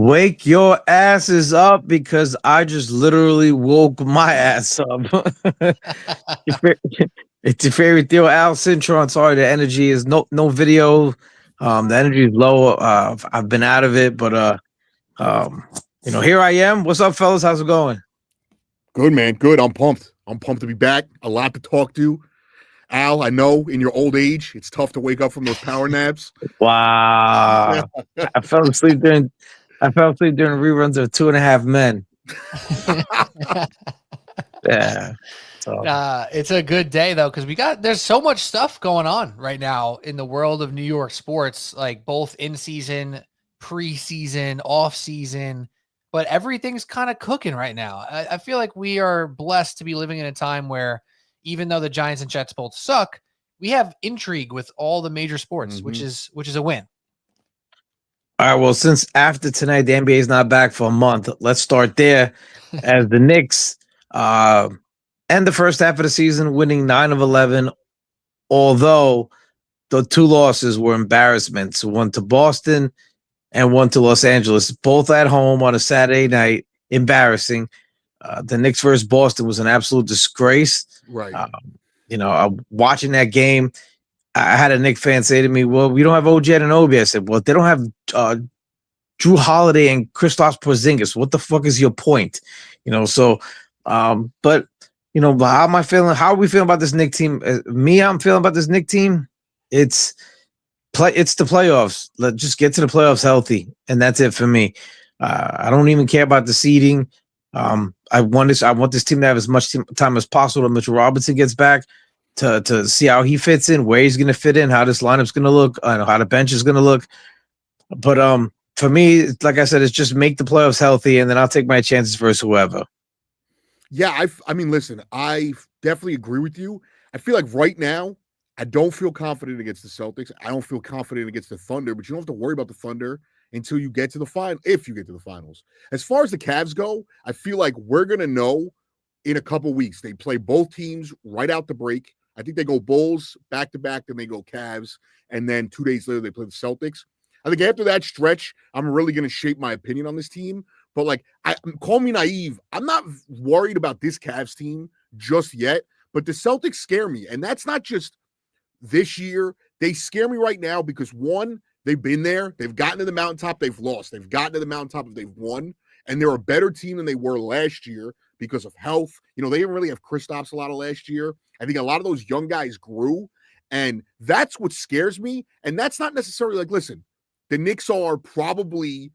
Wake your asses up because I just literally woke my ass up. Your fa- it's your favorite deal, Al Cintron. Sorry, the energy is no video. The energy is low. I've been out of it, but um, here I am. What's up, fellas? How's it going? Good, man. Good. I'm pumped. I'm pumped to be back. A lot to talk to. Al, I know in your old age, it's tough to wake up from those power naps. Wow, I fell asleep during reruns of Two and a Half Men. Yeah, so It's a good day though, because there's so much stuff going on right now in the world of New York sports, like both in season, preseason, off season, but everything's kind of cooking right now. I feel like we are blessed to be living in a time where even though the Giants and Jets both suck, we have intrigue with all the major sports, which is a win. all right. Well, since after tonight the NBA is not back for a month, let's start there. As the Knicks end the first half of the season winning 9 of 11, although the two losses were embarrassments, one to Boston and one to Los Angeles, both at home on a Saturday night. Embarrassing. The Knicks versus Boston was an absolute disgrace. Right. Watching that game, I had a Knicks fan say to me, "Well, we don't have OG Anunoby." I said, "Well, they don't have Drew Holiday and Kristaps Porzingis. What the fuck is your point?" But how am I feeling? How are we feeling about this Knicks team? I'm feeling about this Knicks team. It's the playoffs. Let's just get to the playoffs healthy, and that's it for me. I don't even care about the seeding. I want this team to have as much time as possible till Mitchell Robinson gets back to see how he fits in, where he's going to fit in, how this lineup's going to look, how the bench is going to look. But for me, like I said, it's just make the playoffs healthy, and then I'll take my chances versus whoever. Yeah, I mean, listen, I definitely agree with you. I feel like right now, I don't feel confident against the Celtics. I don't feel confident against the Thunder, but you don't have to worry about the Thunder until you get to the final, if you get to the finals. As far as the Cavs go, I feel like we're going to know in a couple weeks. They play both teams right out the break. I think they go Bulls back to back, then they go Cavs, and then 2 days later they play the Celtics. I think after that stretch, I'm really going to shape my opinion on this team. But call me naive. I'm not worried about this Cavs team just yet, but the Celtics scare me. And that's not just this year. They scare me right now because one, they've been there. They've gotten to the mountaintop. They've lost. They've gotten to the mountaintop. They've won. And they're a better team than they were last year because of health. They didn't really have Kristaps a lot of last year. I think a lot of those young guys grew. And that's what scares me. And that's not necessarily listen, the Knicks are probably,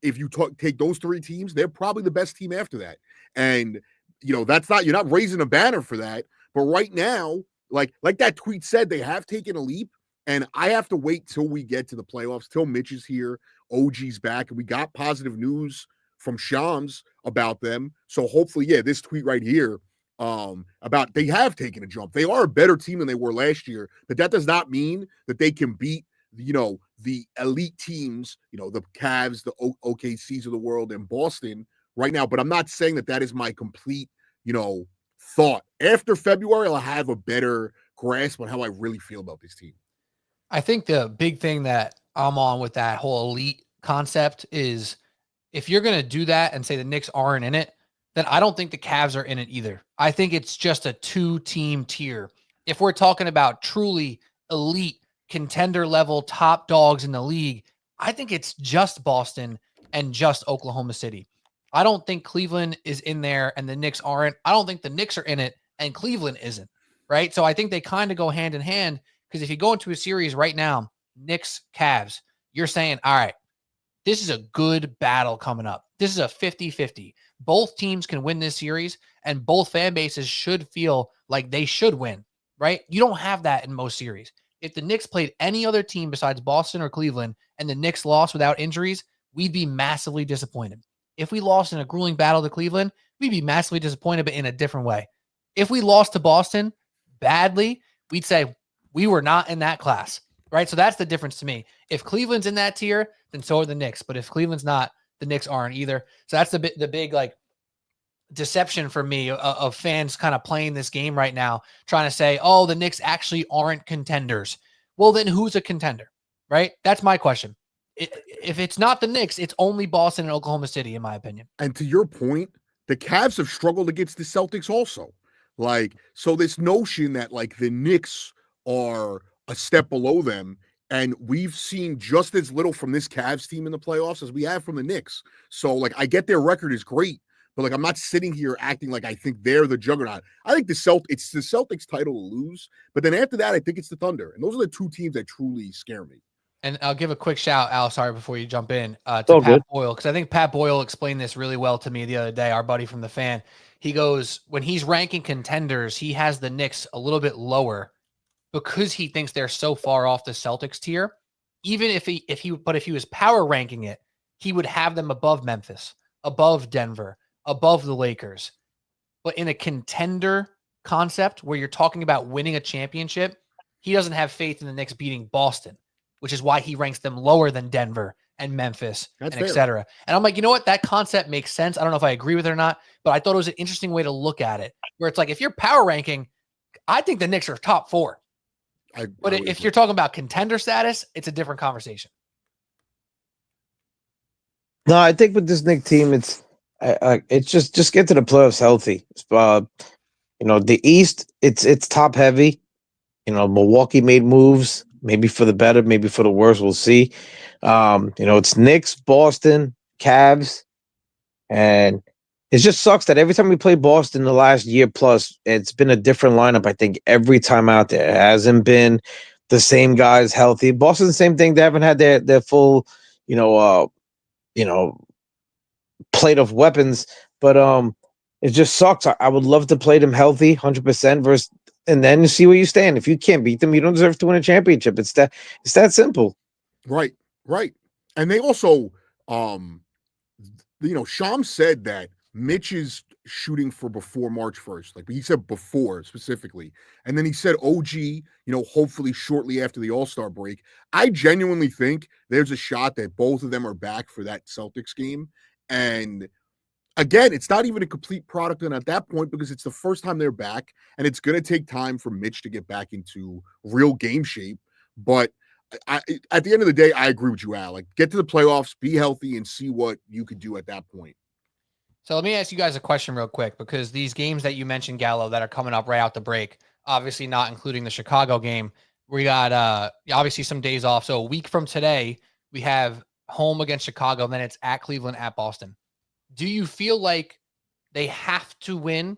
if you take those three teams, they're probably the best team after that. And, that's not, you're not raising a banner for that. But right now, like that tweet said, they have taken a leap. And I have to wait till we get to the playoffs, till Mitch is here, OG's back. And we got positive news from Shams about them. So hopefully, this tweet right here about they have taken a jump. They are a better team than they were last year. But that does not mean that they can beat the elite teams, the Cavs, the OKCs of the world, and Boston right now. But I'm not saying that is my complete, thought. After February, I'll have a better grasp on how I really feel about this team. I think the big thing that I'm on with that whole elite concept is if you're going to do that and say the Knicks aren't in it, then I don't think the Cavs are in it either. I think it's just a 2-team tier. If we're talking about truly elite contender level top dogs in the league, I think it's just Boston and just Oklahoma City. I don't think Cleveland is in there and the Knicks aren't. I don't think the Knicks are in it and Cleveland isn't, right? So I think they kind of go hand in hand because if you go into a series right now, Knicks, Cavs, you're saying, all right, this is a good battle coming up. This is a 50-50. Both teams can win this series and both fan bases should feel like they should win, right? You don't have that in most series. If the Knicks played any other team besides Boston or Cleveland and the Knicks lost without injuries, we'd be massively disappointed. If we lost in a grueling battle to Cleveland, we'd be massively disappointed, but in a different way. If we lost to Boston badly, we'd say we were not in that class, right? So that's the difference to me. If Cleveland's in that tier, then so are the Knicks. But if Cleveland's not, the Knicks aren't either. So that's the big deception for me of fans kind of playing this game right now, trying to say, oh, the Knicks actually aren't contenders. Well, then who's a contender, right? That's my question. if it's not the Knicks, it's only Boston and Oklahoma City, in my opinion. And to your point, the Cavs have struggled against the Celtics also. Like, so this notion that like the Knicks are a step below them, and we've seen just as little from this Cavs team in the playoffs as we have from the Knicks. So like, I get their record is great, but like, I'm not sitting here acting like I think they're the juggernaut. I think it's the Celtics title to lose, but then after that, I think it's the Thunder, and those are the two teams that truly scare me. And I'll give a quick shout, Al, sorry, before you jump in, to all Pat good. Boyle, because I think Pat Boyle explained this really well to me the other day, our buddy from the Fan. He goes, when he's ranking contenders, he has the Knicks a little bit lower because he thinks they're so far off the Celtics tier. Even if he was power ranking it, he would have them above Memphis, above Denver, above the Lakers. But in a contender concept where you're talking about winning a championship, he doesn't have faith in the Knicks beating Boston, which is why he ranks them lower than Denver and Memphis and et cetera. And I'm like, you know what? That concept makes sense. I don't know if I agree with it or not, but I thought it was an interesting way to look at it, where it's like, if you're power ranking, I think the Knicks are top 4. But if you're talking about contender status, it's a different conversation. No, I think with this Knicks team, it's just get to the playoffs healthy. The East, it's top heavy. Milwaukee made moves, maybe for the better, maybe for the worse. We'll see. It's Knicks, Boston, Cavs, and it just sucks that every time we play Boston the last year plus, it's been a different lineup. I think every time out there, it hasn't been the same guys healthy. Boston, the same thing. They haven't had their full, plate of weapons, but it just sucks. I would love to play them healthy, 100% versus, and then see where you stand. If you can't beat them, you don't deserve to win a championship. It's that simple. Right. And they also, Sham said that Mitch is shooting for before March 1st. Like he said before specifically. And then he said OG, hopefully shortly after the All-Star break. I genuinely think there's a shot that both of them are back for that Celtics game. And again, it's not even a complete product and at that point because it's the first time they're back, and it's going to take time for Mitch to get back into real game shape. But at the end of the day, I agree with you, Al. Like, get to the playoffs, be healthy, and see what you could do at that point. So let me ask you guys a question real quick, because these games that you mentioned, Gallo, that are coming up right out the break, obviously not including the Chicago game, we got obviously some days off. So a week from today, we have home against Chicago, and then it's at Cleveland, at Boston. Do you feel like they have to win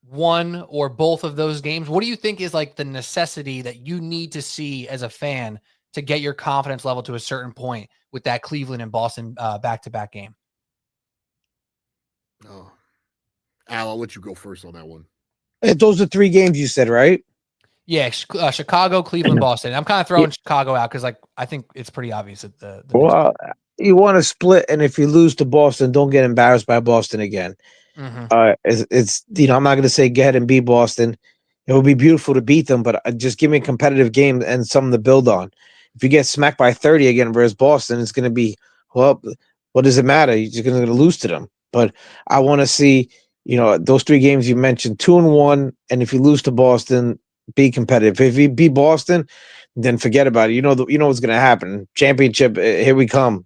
one or both of those games? What do you think is like the necessity that you need to see as a fan to get your confidence level to a certain point with that Cleveland and Boston back-to-back game? Oh, Al, I'll let you go first on that one. Those are 3 games you said, right? Yeah, Chicago, Cleveland, Boston. I'm kind of throwing Chicago out because, I think it's pretty obvious that the well, you want to split, and if you lose to Boston, don't get embarrassed by Boston again. Mm-hmm. It's I'm not going to say go ahead and beat Boston. It would be beautiful to beat them, but just give me a competitive game and something to build on. If you get smacked by 30 again versus Boston, it's going to be, well, what does it matter? You're just going to lose to them. But I want to see, those 3 games you mentioned, 2-1, and if you lose to Boston, be competitive. If you beat Boston, then forget about it. You know what's going to happen. Championship, here we come.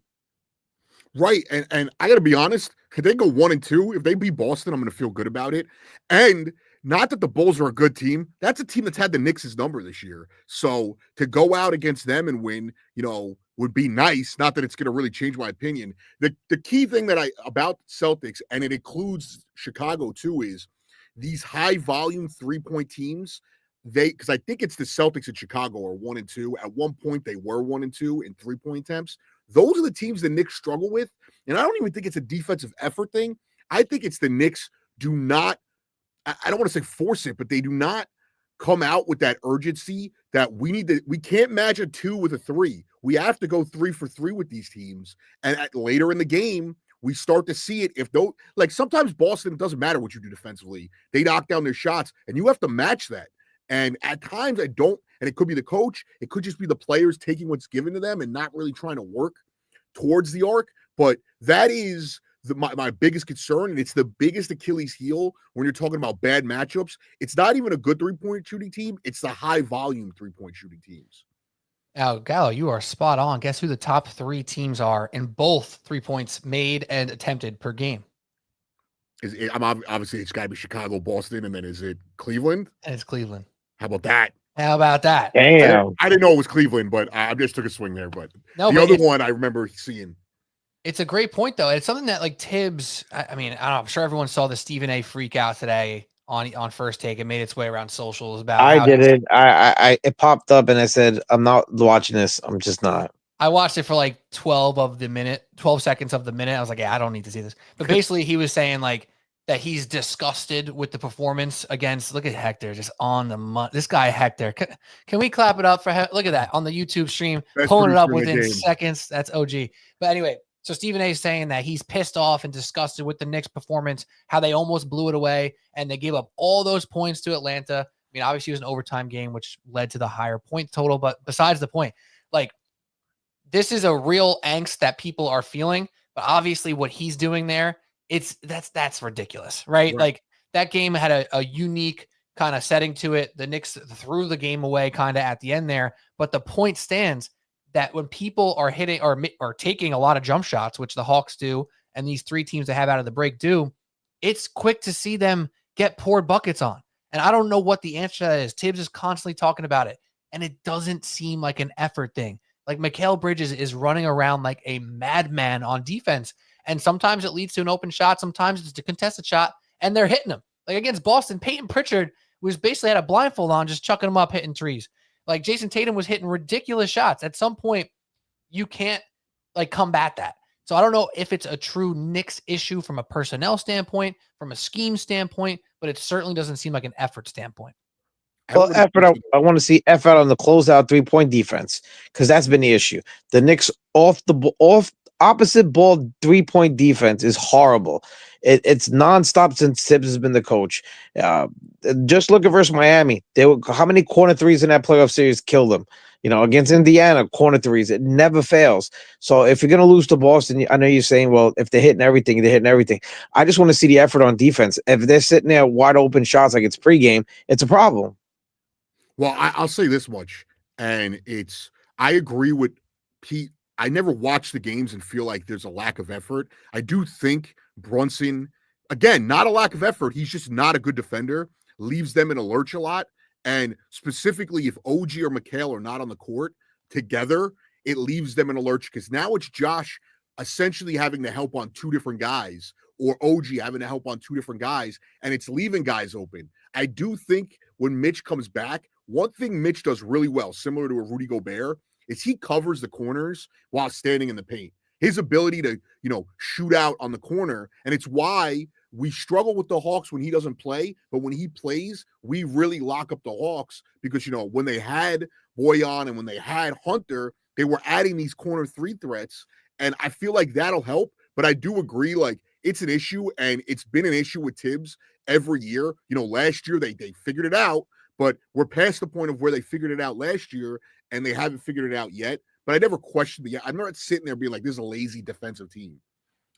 Right. And I got to be honest, if they go 1-2, if they beat Boston, I'm going to feel good about it. And not that the Bulls are a good team. That's a team that's had the Knicks' number this year. So to go out against them and win, would be nice. Not that it's going to really change my opinion. The key thing about Celtics, and it includes Chicago too, is these high volume 3-point teams. Because I think it's the Celtics in Chicago are 1-2. At one point, they were 1-2 in 3-point attempts. Those are the teams the Knicks struggle with. And I don't even think it's a defensive effort thing. I think it's the Knicks do not, I don't want to say force it, but they do not come out with that urgency that we can't match a 2 with a 3. We have to go 3 for 3 with these teams. And later in the game, we start to see it. Like sometimes Boston, it doesn't matter what you do defensively. They knock down their shots and you have to match that. And at times and it could be the coach, it could just be the players taking what's given to them and not really trying to work towards the arc. But that is my biggest concern, and it's the biggest Achilles heel when you're talking about bad matchups. It's not even a good 3-point shooting team. It's the high volume 3-point shooting teams. Now, Gallo, you are spot on. Guess who the top 3 teams are in both 3 points made and attempted per game? Obviously it's got to be Chicago, Boston, and then is it Cleveland? And it's Cleveland. How about that? How about that? Damn. I didn't know it was Cleveland, but I just took a swing there. But No, the but other one I remember seeing. it's a great point, though. It's something that like Tibbs. I mean, I don't know. I'm sure everyone saw the Stephen A. freak out today on First Take. It made its way around socials about. I did it. I it popped up and I said, I'm not watching this. I'm just not. I watched it for like 12 seconds of the minute. I was like, yeah, I don't need to see this. But basically, he was saying like that he's disgusted with the performance against. Look at Hector just on the this guy Hector. Can we clap it up for him? Look at that on the YouTube stream, pulling it up within seconds. That's OG. But anyway, so Stephen A is saying that he's pissed off and disgusted with the Knicks' performance, how they almost blew it away and they gave up all those points to Atlanta. I mean, obviously it was an overtime game, which led to the higher point total. But besides the point, like this is a real angst that people are feeling. But obviously, what he's doing there, that's ridiculous, right? Like that game had a unique kind of setting to it. The Knicks threw the game away kind of at the end there, but the point stands that when people are hitting or taking a lot of jump shots, which the Hawks do, and these 3 teams that have out of the break do, it's quick to see them get poured buckets on. And I don't know what the answer to that is. Tibbs is constantly talking about it, and it doesn't seem like an effort thing. Like Mikal Bridges is running around like a madman on defense. And sometimes it leads to an open shot. Sometimes it's a contested shot, and they're hitting him. Like against Boston, Peyton Pritchard was basically had a blindfold on, just chucking them up, hitting threes. Like Jason Tatum was hitting ridiculous shots. At some point, you can't like combat that. So I don't know if it's a true Knicks issue from a personnel standpoint, from a scheme standpoint, but it certainly doesn't seem like an effort standpoint. Well, effort. I want to see effort on the closeout 3-point defense because that's been the issue. The Knicks off opposite ball 3-point defense is horrible. It's nonstop since Tibbs has been the coach. Just look at versus Miami. How many corner threes in that playoff series killed them? You know, against Indiana, corner threes. It never fails. So if you're going to lose to Boston, I know you're saying, well, if they're hitting everything, they're hitting everything. I just want to see the effort on defense. If they're sitting there wide open shots like it's pregame, it's a problem. Well, I'll say this much, and I agree with Pete. I never watch the games and feel like there's a lack of effort. I do think Brunson, again, not a lack of effort. He's just not a good defender, leaves them in a lurch a lot. And specifically, if OG or Mikal are not on the court together, it leaves them in a lurch because now it's Josh essentially having to help on 2 different guys or OG having to help on 2 different guys, and it's leaving guys open. I do think when Mitch comes back, one thing Mitch does really well, similar to a Rudy Gobert, is he covers the corners while standing in the paint. His ability to, shoot out on the corner, and it's why we struggle with the Hawks when he doesn't play, but when he plays, we really lock up the Hawks because, when they had Boyan and when they had Hunter, they were adding these corner 3 threats, and I feel like that'll help, but I do agree, like, it's an issue, and it's been an issue with Tibbs every year. Last year they figured it out, but we're past the point of where they figured it out last year, and they haven't figured it out yet. But I never questioned I'm not sitting there being like, this is a lazy defensive team.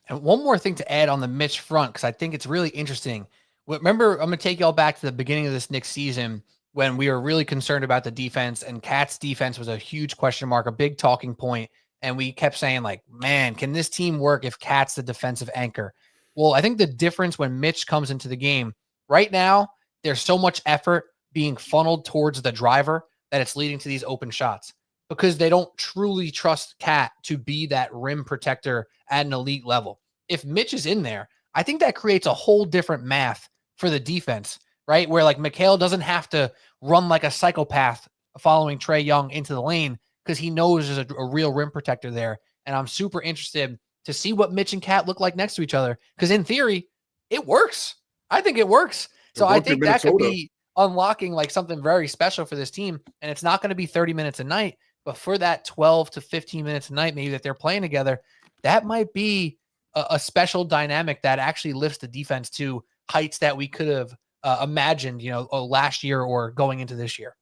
And one more thing to add on the Mitch front, because I think it's really interesting. Remember, I'm going to take y'all back to the beginning of this Knicks season when we were really concerned about the defense, and Cat's defense was a huge question mark, a big talking point. And we kept saying, like, man, can this team work if Cat's the defensive anchor? Well, I think the difference when Mitch comes into the game right now, there's so much effort being funneled towards the driver that it's leading to these open shots because they don't truly trust Cat to be that rim protector at an elite level. If Mitch is in there, I think that creates a whole different math for the defense, right? Where like Mikal doesn't have to run like a psychopath following Trae Young into the lane because he knows there's a real rim protector there. And I'm super interested to see what Mitch and Cat look like next to each other because in theory, it works. I think it works. So I think that could be unlocking like something very special for this team. And it's not going to be 30 minutes a night, but for that 12 to 15 minutes a night, maybe that they're playing together, that might be a special dynamic that actually lifts the defense to heights that we could have imagined, last year or going into this year.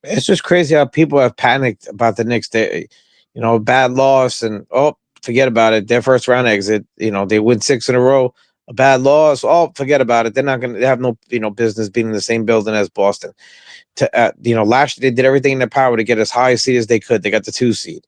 It's just crazy how people have panicked about the Knicks. Bad loss and forget about it. Their first round exit. They win 6 in a row. a bad loss. Oh, forget about it. They're not going to have no business being in the same building as Boston. Last year they did everything in their power to get as high a seed as they could. They got the 2 seed.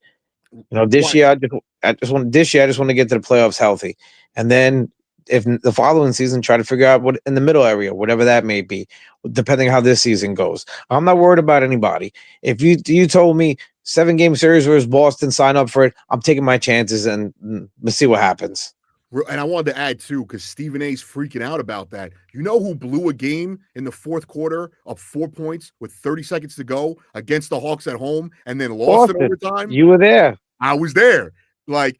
This Right. year I just want to get to the playoffs healthy, and then if the following season try to figure out what in the middle area, whatever that may be, depending how this season goes. I'm not worried about anybody. If you told me 7-game series versus Boston, sign up for it. I'm taking my chances and let's see what happens. And I wanted to add too, because Stephen A's freaking out about that. You know who blew a game in the fourth quarter up 4 points with 30 seconds to go against the Hawks at home and then lost Boston. in overtime? You were there. I was there.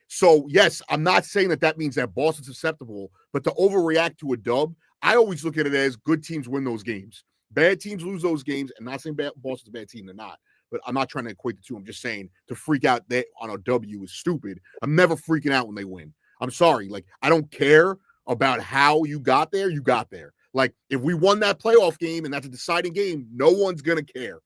So yes, I'm not saying that means that Boston's susceptible, but to overreact to a dub, I always look at it as good teams win those games. Bad teams lose those games. And not saying Boston's a bad team, they're not. But I'm not trying to equate the two. I'm just saying to freak out on a W is stupid. I'm never freaking out when they win. I'm sorry. I don't care about how you got there. You got there. If we won that playoff game and that's a deciding game, no one's going to care.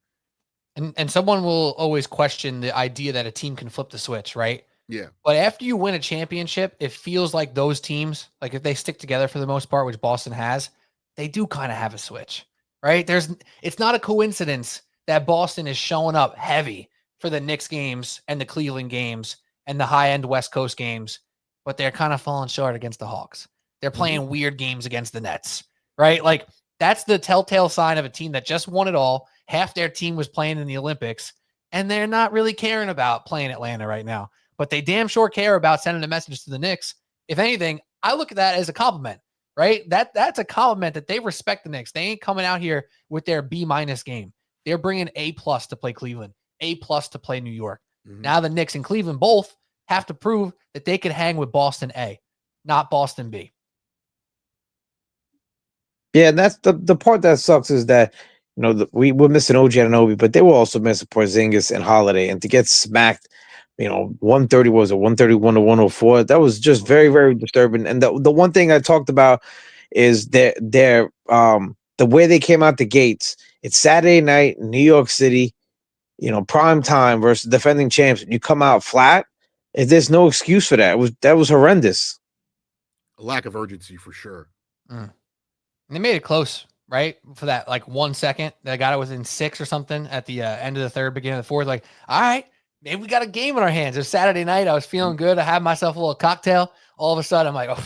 And someone will always question the idea that a team can flip the switch, right? Yeah. But after you win a championship, it feels like those teams, if they stick together for the most part, which Boston has, they do kind of have a switch, right? It's not a coincidence that Boston is showing up heavy for the Knicks games and the Cleveland games and the high-end West Coast games, but they're kind of falling short against the Hawks. They're playing weird games against the Nets, right? That's the telltale sign of a team that just won it all. Half their team was playing in the Olympics, and they're not really caring about playing Atlanta right now. But they damn sure care about sending a message to the Knicks. If anything, I look at that as a compliment, right? That's a compliment that they respect the Knicks. They ain't coming out here with their B- game. They're bringing A+ to play Cleveland, A+ to play New York. Mm-hmm. Now the Knicks and Cleveland both have to prove that they could hang with Boston A, not Boston B. Yeah, and that's the part that sucks is that we were missing OG Anunoby, but they were also missing Porzingis and Holiday, and to get smacked 130 was it 131 to 104. That was just very, very disturbing. And the one thing I talked about is their the way they came out the gates. It's Saturday night in New York City, prime time versus defending champs. You come out flat. There's no excuse for that. That was horrendous. A lack of urgency for sure. And they made it close, right? For that 1 second, they got it within 6 or something at the end of the third, beginning of the fourth. All right. Maybe we got a game in our hands. It was Saturday night. I was feeling good. I had myself a little cocktail. All of a sudden, I'm like,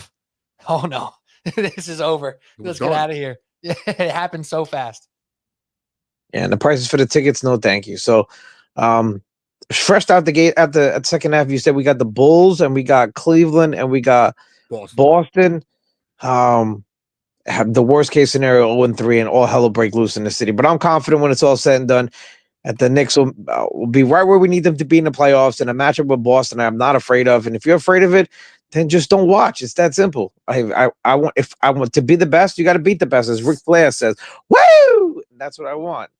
oh no, this is over. Let's get out of here. Yeah, it happened so fast. Yeah, and the prices for the tickets, no thank you. So, fresh out the gate at the second half, you said we got the Bulls and we got Cleveland and we got Boston. Have the worst case scenario 0-3 and all hell will break loose in the city. But I'm confident when it's all said and done. The Knicks will be right where we need them to be in the playoffs, and a matchup with Boston I'm not afraid of. And if you're afraid of it, then just don't watch. It's that simple. I want to be the best, you got to beat the best, as Ric Flair says. Woo! That's what I want.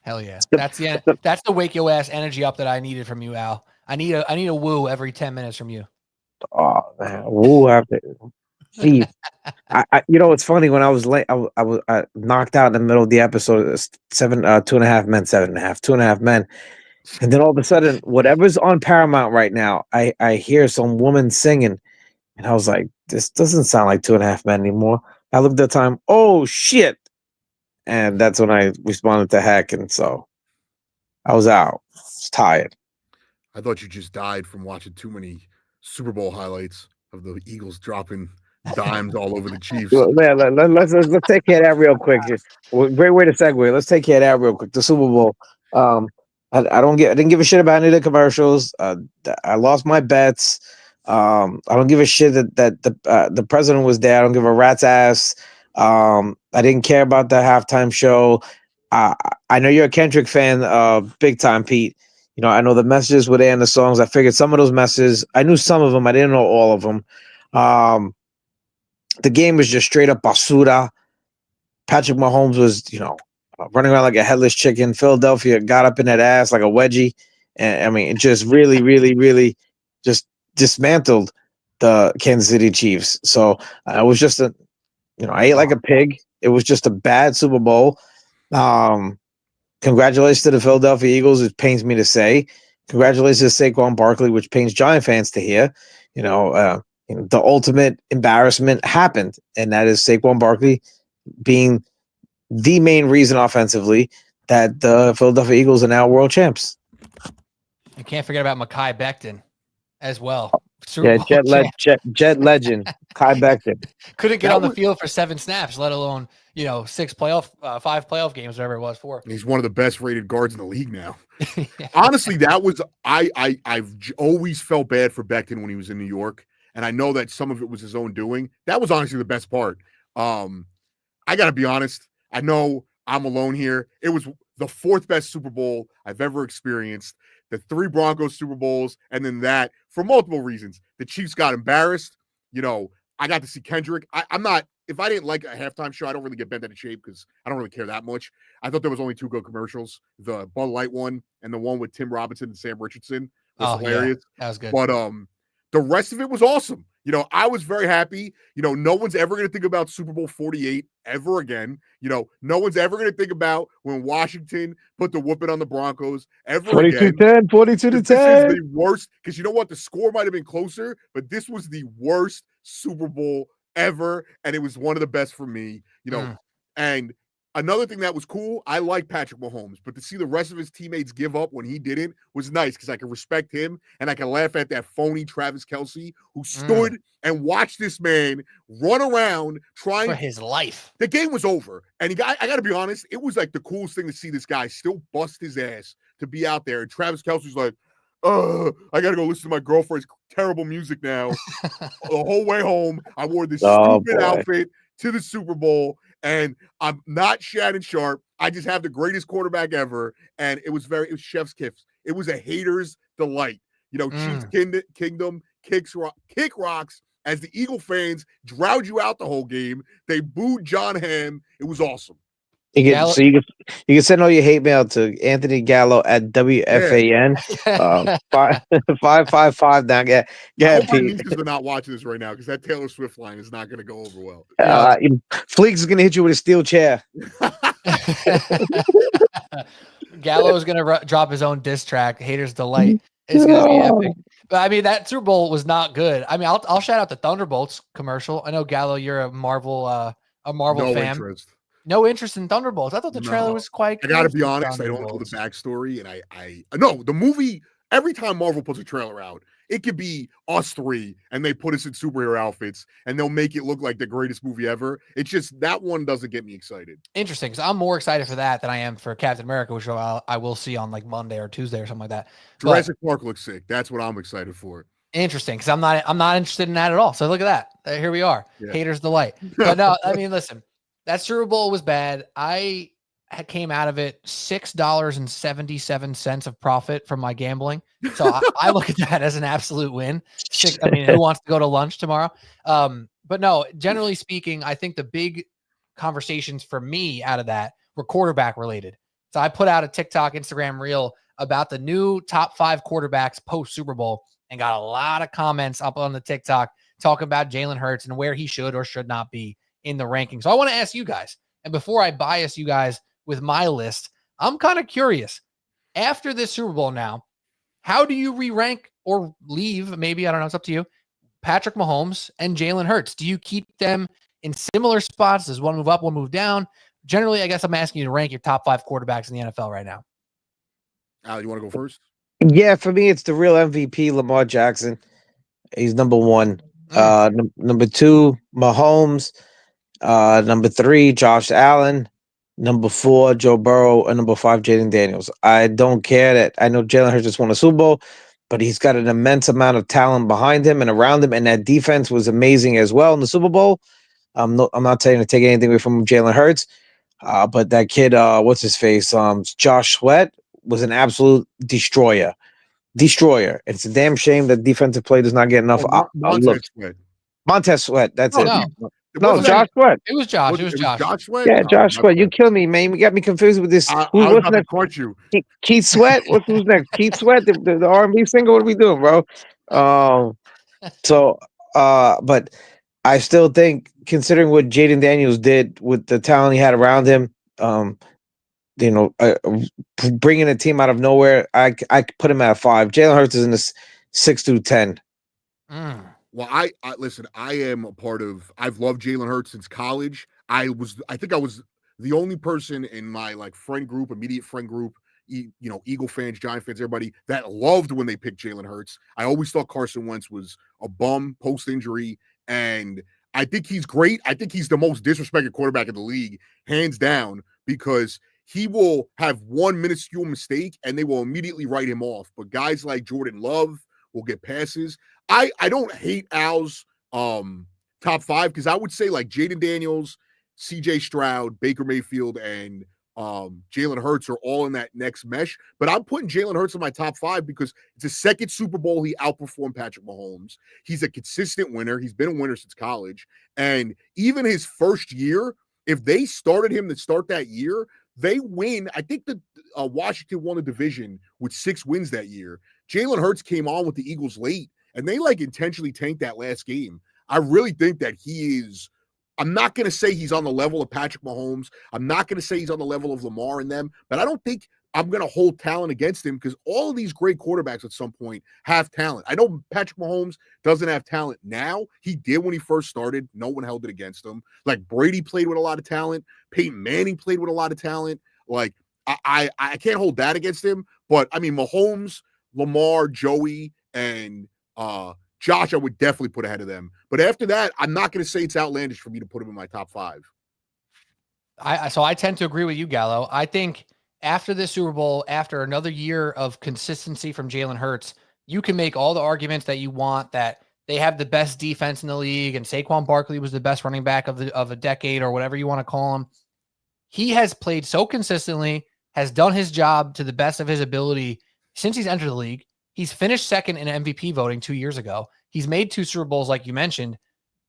Hell yeah! That's the wake your ass energy up that I needed from you, Al. I need a woo every 10 minutes from you. Oh man, woo! Jeez. It's funny, when I was late, I knocked out in the middle of the episode. 2.5 men, 7.5, 2.5 men, and then all of a sudden, whatever's on Paramount right now, I hear some woman singing, and I was like, this doesn't sound like 2.5 men anymore. I looked at the time, oh shit, and that's when I responded to heck, and so I was out. I was tired. I thought you just died from watching too many Super Bowl highlights of the Eagles dropping dimes all over the Chiefs. Let's take care of that real quick. Great way to segue. Let's take care of that real quick. The Super Bowl. I didn't give a shit about any of the commercials. I lost my bets. I don't give a shit that the president was there. I don't give a rat's ass. I didn't care about the halftime show. I know you're a Kendrick fan, big time, Pete. I know the messages were there in the songs. I figured some of those messages, I knew some of them. I didn't know all of them. The game was just straight up basura. Patrick Mahomes was, running around like a headless chicken. Philadelphia got up in that ass like a wedgie. And I mean, it just really, really, really just dismantled the Kansas City Chiefs. So it was just I ate like a pig. It was just a bad Super Bowl. Congratulations to the Philadelphia Eagles, which pains me to say. Congratulations to Saquon Barkley, which pains Giant fans to hear. the ultimate embarrassment happened, and that is Saquon Barkley being the main reason offensively that the Philadelphia Eagles are now world champs. You can't forget about Mekhi Becton as well. Yeah, Jet legend, Kai Becton. Couldn't get on the field for 7 snaps, let alone 5 playoff games, whatever it was for. He's one of the best rated guards in the league now. Honestly, that was I've always felt bad for Becton when he was in New York, and I know that some of it was his own doing. That was honestly the best part. I gotta be honest. I know I'm alone here. It was the 4th best Super Bowl I've ever experienced. The 3 Broncos Super Bowls, and then that for multiple reasons. The Chiefs got embarrassed. I got to see Kendrick. I'm not, if I didn't like a halftime show, I don't really get bent out of shape because I don't really care that much. I thought there was only 2 good commercials, the Bud Light one and the one with Tim Robinson and Sam Richardson was hilarious. Yeah, that was good. But the rest of it was awesome. I was very happy. No one's ever going to think about Super Bowl 48 ever again. No one's ever going to think about when Washington put the whooping on the Broncos ever again. 42-10. This is the worst, because you know what? The score might have been closer, but this was the worst Super Bowl ever, and it was one of the best for me. And another thing that was cool, I like Patrick Mahomes, but to see the rest of his teammates give up when he didn't was nice, because I can respect him and I can laugh at that phony Travis Kelce who stood and watched this man run around trying for his life. The game was over, and I got to be honest, it was like the coolest thing to see this guy still bust his ass to be out there. And Travis Kelce's like, I got to go listen to my girlfriend's terrible music now. The whole way home, I wore this stupid outfit to the Super Bowl. And I'm not Shannon Sharp. I just have the greatest quarterback ever. And it was chef's kiss. It was a hater's delight. Chiefs Kingdom kick rocks as the Eagle fans drowned you out the whole game. They booed John Hamm. It was awesome. You can send all your hate mail to Anthony Gallo at WFAN 555 now. Yeah, my nieces are not watching this right now because that Taylor Swift line is not going to go over well. Fleeks is going to hit you with a steel chair. Gallo is going to drop his own diss track. Haters Delight. It's going to be epic. But I mean, that Super Bowl was not good. I mean, I'll shout out the Thunderbolts commercial. I know Gallo, you're a Marvel fan. Interest. No interest in Thunderbolts. I thought the trailer was quite. I gotta be honest. I don't know the backstory, and I know the movie. Every time Marvel puts a trailer out, it could be us 3, and they put us in superhero outfits, and they'll make it look like the greatest movie ever. It's just that one doesn't get me excited. Interesting, because I'm more excited for that than I am for Captain America, which I will see on like Monday or Tuesday or something like that. Jurassic Park looks sick. That's what I'm excited for. Interesting, because I'm not interested in that at all. So look at that. Here we are. Yeah. Haters delight. But no, I mean, listen. That Super Bowl was bad. I came out of it $6.77 of profit from my gambling. So I look at that as an absolute win. Who wants to go to lunch tomorrow? But no, generally speaking, I think the big conversations for me out of that were quarterback related. So I put out a TikTok, Instagram reel about the new top 5 quarterbacks post Super Bowl and got a lot of comments up on the TikTok talking about Jalen Hurts and where he should or should not be in the ranking. So I want to ask you guys, and before I bias you guys with my list, I'm kind of curious. After this Super Bowl now, how do you re-rank or leave, maybe, I don't know, it's up to you, Patrick Mahomes and Jalen Hurts? Do you keep them in similar spots? Does one move up, one move down? Generally, I guess I'm asking you to rank your top 5 quarterbacks in the NFL right now. Al, you want to go first? Yeah, for me, it's the real MVP, Lamar Jackson. He's number 1. Number 2, Mahomes. Number 3, Josh Allen. Number 4, Joe Burrow. And number 5, Jaden Daniels. I don't care that I know Jalen Hurts just won a Super Bowl, but he's got an immense amount of talent behind him and around him, and that defense was amazing as well in the Super Bowl. I'm not saying to take anything away from Jalen Hurts, but that kid, what's his face? Josh Sweat was an absolute destroyer. It's a damn shame that defensive play does not get enough. Montez Sweat. That's it. No, Josh Sweat. It was Josh. It was Josh. Josh Sweat? Yeah, Josh Sweat. You kill me, man. You got me confused with this. What's next? Keith Sweat? Who's next? Keith Sweat, the R&B singer? What are we doing, bro? But I still think, considering what Jaden Daniels did with the talent he had around him, bringing a team out of nowhere, I put him at 5. Jalen Hurts is in the 6 through 10. Well, I listen. I am a part of. I've loved Jalen Hurts since college. I think I was the only person in my like friend group, immediate friend group, Eagle fans, Giant fans, everybody that loved when they picked Jalen Hurts. I always thought Carson Wentz was a bum post injury, and I think he's great. I think he's the most disrespected quarterback in the league, hands down, because he will have one minuscule mistake and they will immediately write him off. But guys like Jordan Love will get passes. I don't hate Al's top five, because I would say like Jaden Daniels, CJ Stroud, Baker Mayfield, and Jalen Hurts are all in that next mesh. But I'm putting Jalen Hurts in my top five because it's a second Super Bowl he outperformed Patrick Mahomes. He's a consistent winner. He's been a winner since college. And even his first year, if they started him to start that year, they win. I think that Washington won the division with 6 wins that year. Jalen Hurts came on with the Eagles late, and they like intentionally tanked that last game. I really think that he is. I'm not going to say he's on the level of Patrick Mahomes. I'm not going to say he's on the level of Lamar and them, but I don't think I'm going to hold talent against him, because all of these great quarterbacks at some point have talent. I know Patrick Mahomes doesn't have talent now. He did when he first started. No one held it against him. Like Brady played with a lot of talent. Peyton Manning played with a lot of talent. Like I can't hold that against him. But I mean, Mahomes, Lamar, Joey, and Josh, I would definitely put ahead of them. But after that, I'm not going to say it's outlandish for me to put him in my top 5. So I tend to agree with you, Gallo. I think after this Super Bowl, after another year of consistency from Jalen Hurts, you can make all the arguments that you want, that they have the best defense in the league and Saquon Barkley was the best running back of a decade, or whatever you want to call him. He has played so consistently, has done his job to the best of his ability since he's entered the league. He's finished second in MVP voting 2 years ago. He's made 2 Super Bowls, like you mentioned.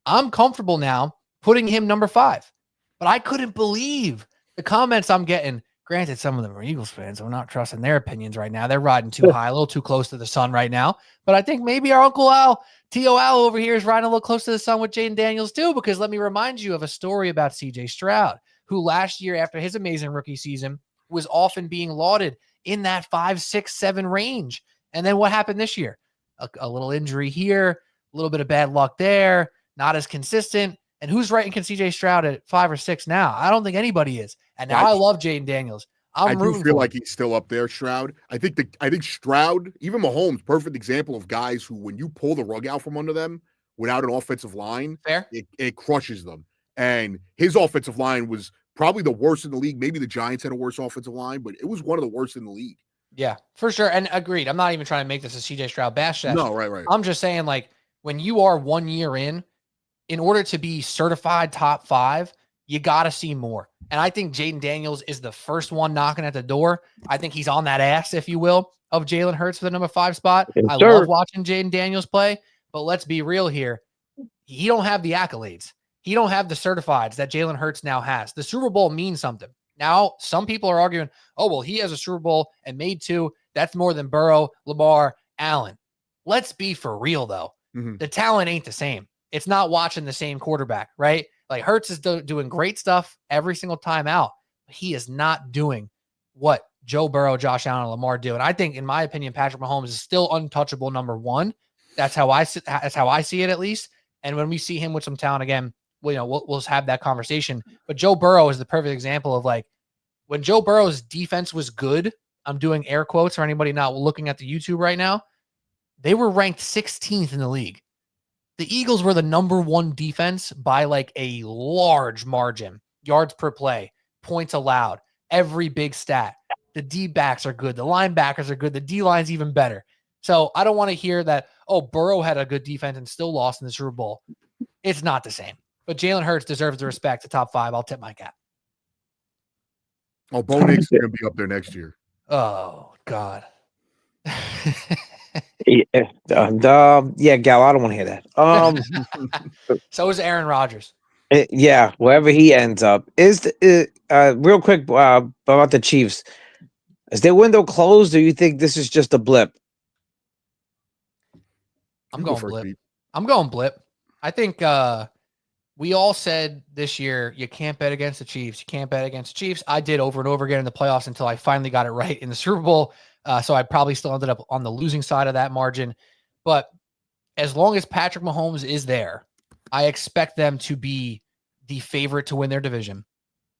I'm comfortable now putting him number 5. But I couldn't believe the comments I'm getting. Granted, some of them are Eagles fans, so I'm not trusting their opinions right now. They're riding too high, a little too close to the sun right now. But I think maybe our Uncle Al, TIO Al over here, is riding a little close to the sun with Jaden Daniels too, because let me remind you of a story about CJ Stroud, who last year, after his amazing rookie season, was often being lauded in that 5, 6, 7 range. And then what happened this year? A little injury here, a little bit of bad luck there, not as consistent. And who's ranking CJ Stroud at 5 or 6 now? I don't think anybody is. And now I love Jaden Daniels. I do feel like he's still up there, Stroud. I think Stroud, even Mahomes, perfect example of guys who, when you pull the rug out from under them without an offensive line, it crushes them. And his offensive line was probably the worst in the league. Maybe the Giants had a worse offensive line, but it was one of the worst in the league. Yeah, for sure. And agreed. I'm not even trying to make this a CJ Stroud bash session. No, right. I'm just saying, like, when you are 1 year in order to be certified top 5, you got to see more. And I think Jaden Daniels is the first one knocking at the door. I think he's on that ass, if you will, of Jalen Hurts for the number 5 spot. I love watching Jaden Daniels play, but let's be real here. He don't have the accolades. He don't have the certifieds that Jalen Hurts now has. The Super Bowl means something. Now, some people are arguing, oh, well, he has a Super Bowl and made 2. That's more than Burrow, Lamar, Allen. Let's be for real, though. Mm-hmm. The talent ain't the same. It's not watching the same quarterback, right? Like Hurts is doing great stuff every single time out. But he is not doing what Joe Burrow, Josh Allen, and Lamar do. And I think, in my opinion, Patrick Mahomes is still untouchable number 1. That's how I see it, at least. And when we see him with some talent again, we'll have that conversation. But Joe Burrow is the perfect example of, like, when Joe Burrow's defense was good, I'm doing air quotes for anybody not looking at the YouTube right now, they were ranked 16th in the league. The Eagles were the number 1 defense by like a large margin. Yards per play, points allowed, every big stat. The D-backs are good. The linebackers are good. The D-line's even better. So I don't want to hear that, oh, Burrow had a good defense and still lost in the Super Bowl. It's not the same. But Jalen Hurts deserves the respect to top 5. I'll tip my cap. Oh, Bo Nix is going to be up there next year. Oh, God. Yeah, Gal, I don't want to hear that. So is Aaron Rodgers. Yeah, wherever he ends up. Real quick about the Chiefs. Is their window closed, or you think this is just a blip? I'm going blip. I think we all said this year, you can't bet against the Chiefs. You can't bet against the Chiefs. I did over and over again in the playoffs until I finally got it right in the Super Bowl. So I probably still ended up on the losing side of that margin. But as long as Patrick Mahomes is there, I expect them to be the favorite to win their division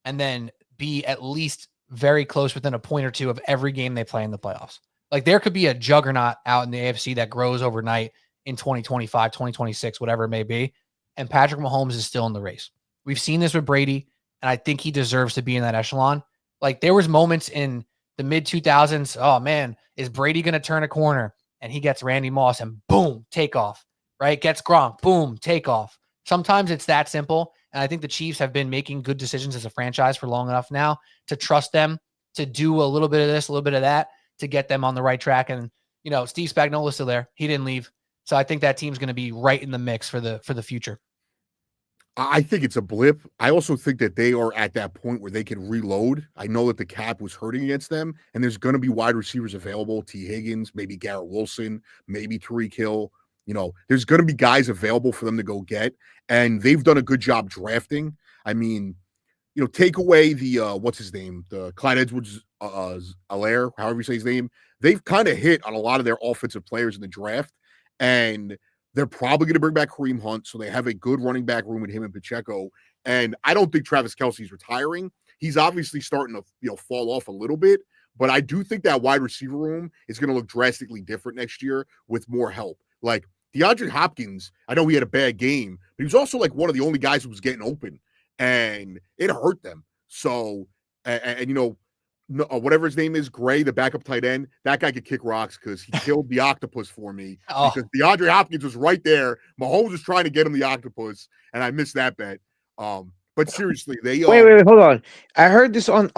and then be at least very close within a point or two of every game they play in the playoffs. Like there could be a juggernaut out in the AFC that grows overnight in 2025, 2026, whatever it may be. And Patrick Mahomes is still in the race. We've seen this with Brady, and I think he deserves to be in that echelon. Like there was moments in the mid 2000s. Oh man, is Brady going to turn a corner? And he gets Randy Moss and boom, take off, right? Gets Gronk, boom, take off. Sometimes it's that simple. And I think the Chiefs have been making good decisions as a franchise for long enough now to trust them to do a little bit of this, a little bit of that to get them on the right track. And, you know, Steve Spagnuolo's still there. He didn't leave. So I think that team's going to be right in the mix for the future. I think it's a blip. I also think that they are at that point where they can reload. I know that the cap was hurting against them, and there's going to be wide receivers available. T. Higgins, maybe Garrett Wilson, maybe Tariq Hill. You know, there's going to be guys available for them to go get, and they've done a good job drafting. I mean, you know, take away the what's his name, the Clyde Edwards-Helaire, however you say his name. They've kind of hit on a lot of their offensive players in the draft, and they're probably going to bring back Kareem Hunt, so they have a good running back room with him and Pacheco. And I don't think Travis Kelce's retiring. He's obviously starting to, you know, fall off a little bit, but I do think that wide receiver room is going to look drastically different next year with more help. Like DeAndre Hopkins, I know he had a bad game, but he was also like one of the only guys who was getting open, and it hurt them. So, and you know, whatever his name is, Gray, the backup tight end, that guy could kick rocks because he killed the octopus for me. Because DeAndre Hopkins was right there. Mahomes was trying to get him the octopus, and I missed that bet. But seriously, they wait, hold on. I heard this on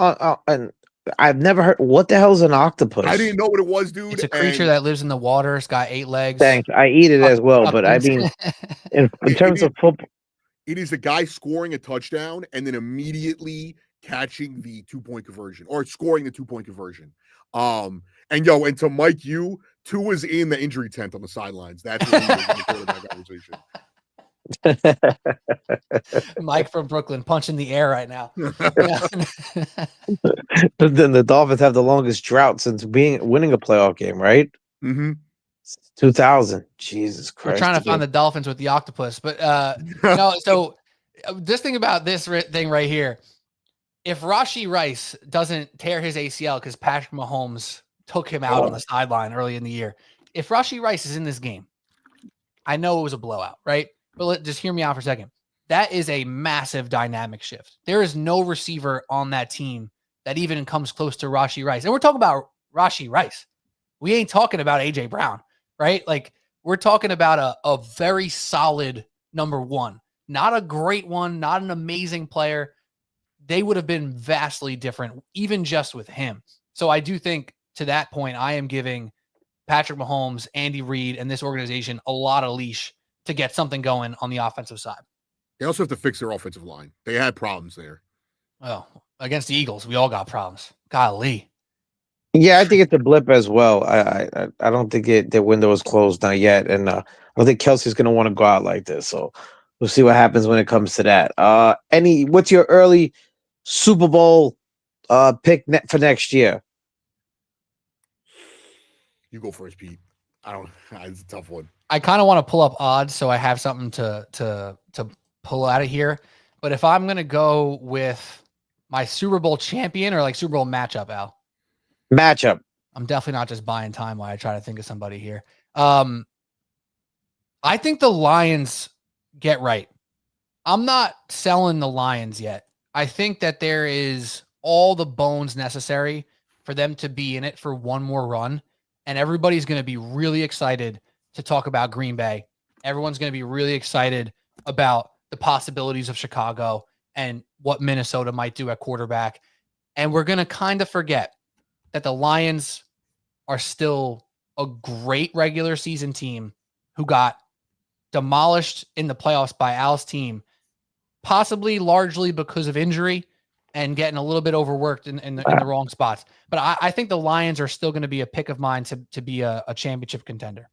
I've never heard. What the hell is an octopus? I didn't know what it was, dude. It's a creature that lives in the water. It's got 8 legs. Thanks. I eat it as well, but I mean, in terms of football, it is a guy scoring a touchdown and then immediately catching the 2-point conversion or scoring the 2-point conversion. And to Mike, Tua is in the injury tent on the sidelines. That's what he was in the quarterback conversation. Mike from Brooklyn punching the air right now. Then the Dolphins have the longest drought since winning a playoff game, right? Mm-hmm. 2000. Jesus Christ! We're trying to find the Dolphins with the octopus, but no. So this thing about this thing right here. If Rashee Rice doesn't tear his ACL because Patrick Mahomes took him out on the sideline early in the year, if Rashee Rice is in this game, I know it was a blowout, right? But just hear me out for a second. That is a massive dynamic shift. There is no receiver on that team that even comes close to Rashee Rice. And we're talking about Rashee Rice. We ain't talking about A.J. Brown, right? Like, we're talking about a very solid number one. Not a great one, not an amazing player. They would have been vastly different, even just with him. So I do think to that point, I am giving Patrick Mahomes, Andy Reid, and this organization a lot of leash to get something going on the offensive side. They also have to fix their offensive line. They had problems there. Well, against the Eagles, we all got problems. Golly. Yeah, I think it's a blip as well. I don't think their window is closed, not yet. And I don't think Kelsey's going to want to go out like this. So we'll see what happens when it comes to that. What's your early Super Bowl pick for next year? You go first, Pete. It's a tough one. I kind of want to pull up odds so I have something to pull out of here. But if I'm gonna go with my Super Bowl champion or like Super Bowl matchup, Al. Matchup. I'm definitely not just buying time while I try to think of somebody here. I think the Lions get right. I'm not selling the Lions yet. I think that there is all the bones necessary for them to be in it for one more run. And everybody's going to be really excited to talk about Green Bay. Everyone's going to be really excited about the possibilities of Chicago and what Minnesota might do at quarterback. And we're going to kind of forget that the Lions are still a great regular season team who got demolished in the playoffs by Al's team, possibly largely because of injury and getting a little bit overworked in the wrong spots. But I think the Lions are still going to be a pick of mine to be a championship contender.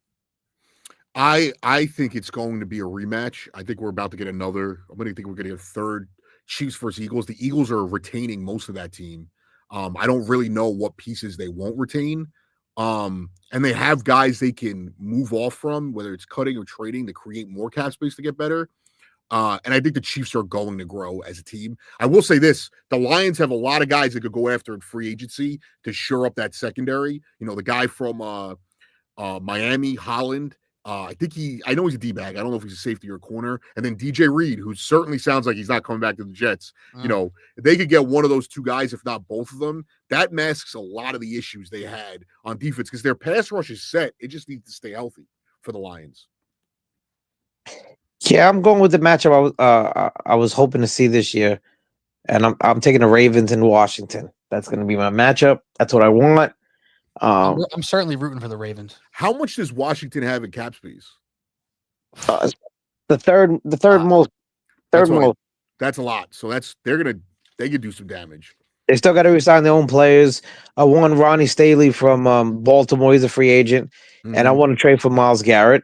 I think it's going to be a rematch. I think we're about to get another. I'm going to think we're going to get a third Chiefs versus Eagles. The Eagles are retaining most of that team. I don't really know what pieces they won't retain. And they have guys they can move off from, whether it's cutting or trading, to create more cap space to get better. And I think the Chiefs are going to grow as a team. I will say this: the Lions have a lot of guys that could go after in free agency to shore up that secondary. You know, the guy from Miami, Holland. I know he's a D-bag. I don't know if he's a safety or a corner. And then DJ Reed, who certainly sounds like he's not coming back to the Jets. You know, if they could get one of those two guys, if not both of them, that masks a lot of the issues they had on defense because their pass rush is set. It just needs to stay healthy for the Lions. Yeah, I'm going with the matchup I was hoping to see this year, and I'm taking the Ravens in Washington. That's going to be my matchup. That's what I want. I'm certainly rooting for the Ravens. How much does Washington have in cap space? The third most. That's a lot. So they could do some damage. They still got to resign their own players. I want Ronnie Staley from Baltimore. He's a free agent, and I want to trade for Myles Garrett.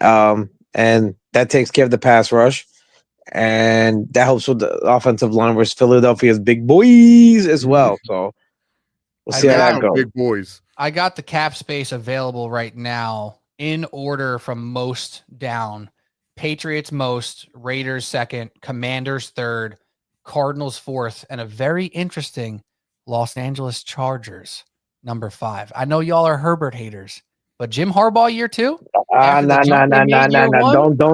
And that takes care of the pass rush, and that helps with the offensive line versus Philadelphia's big boys as well. So we'll see how that goes. Big boys. I got the cap space available right now in order from most down. Patriots most, Raiders second, Commanders third, Cardinals fourth, and a very interesting Los Angeles Chargers number 5. I know y'all are Herbert haters, but Jim Harbaugh year 2? No.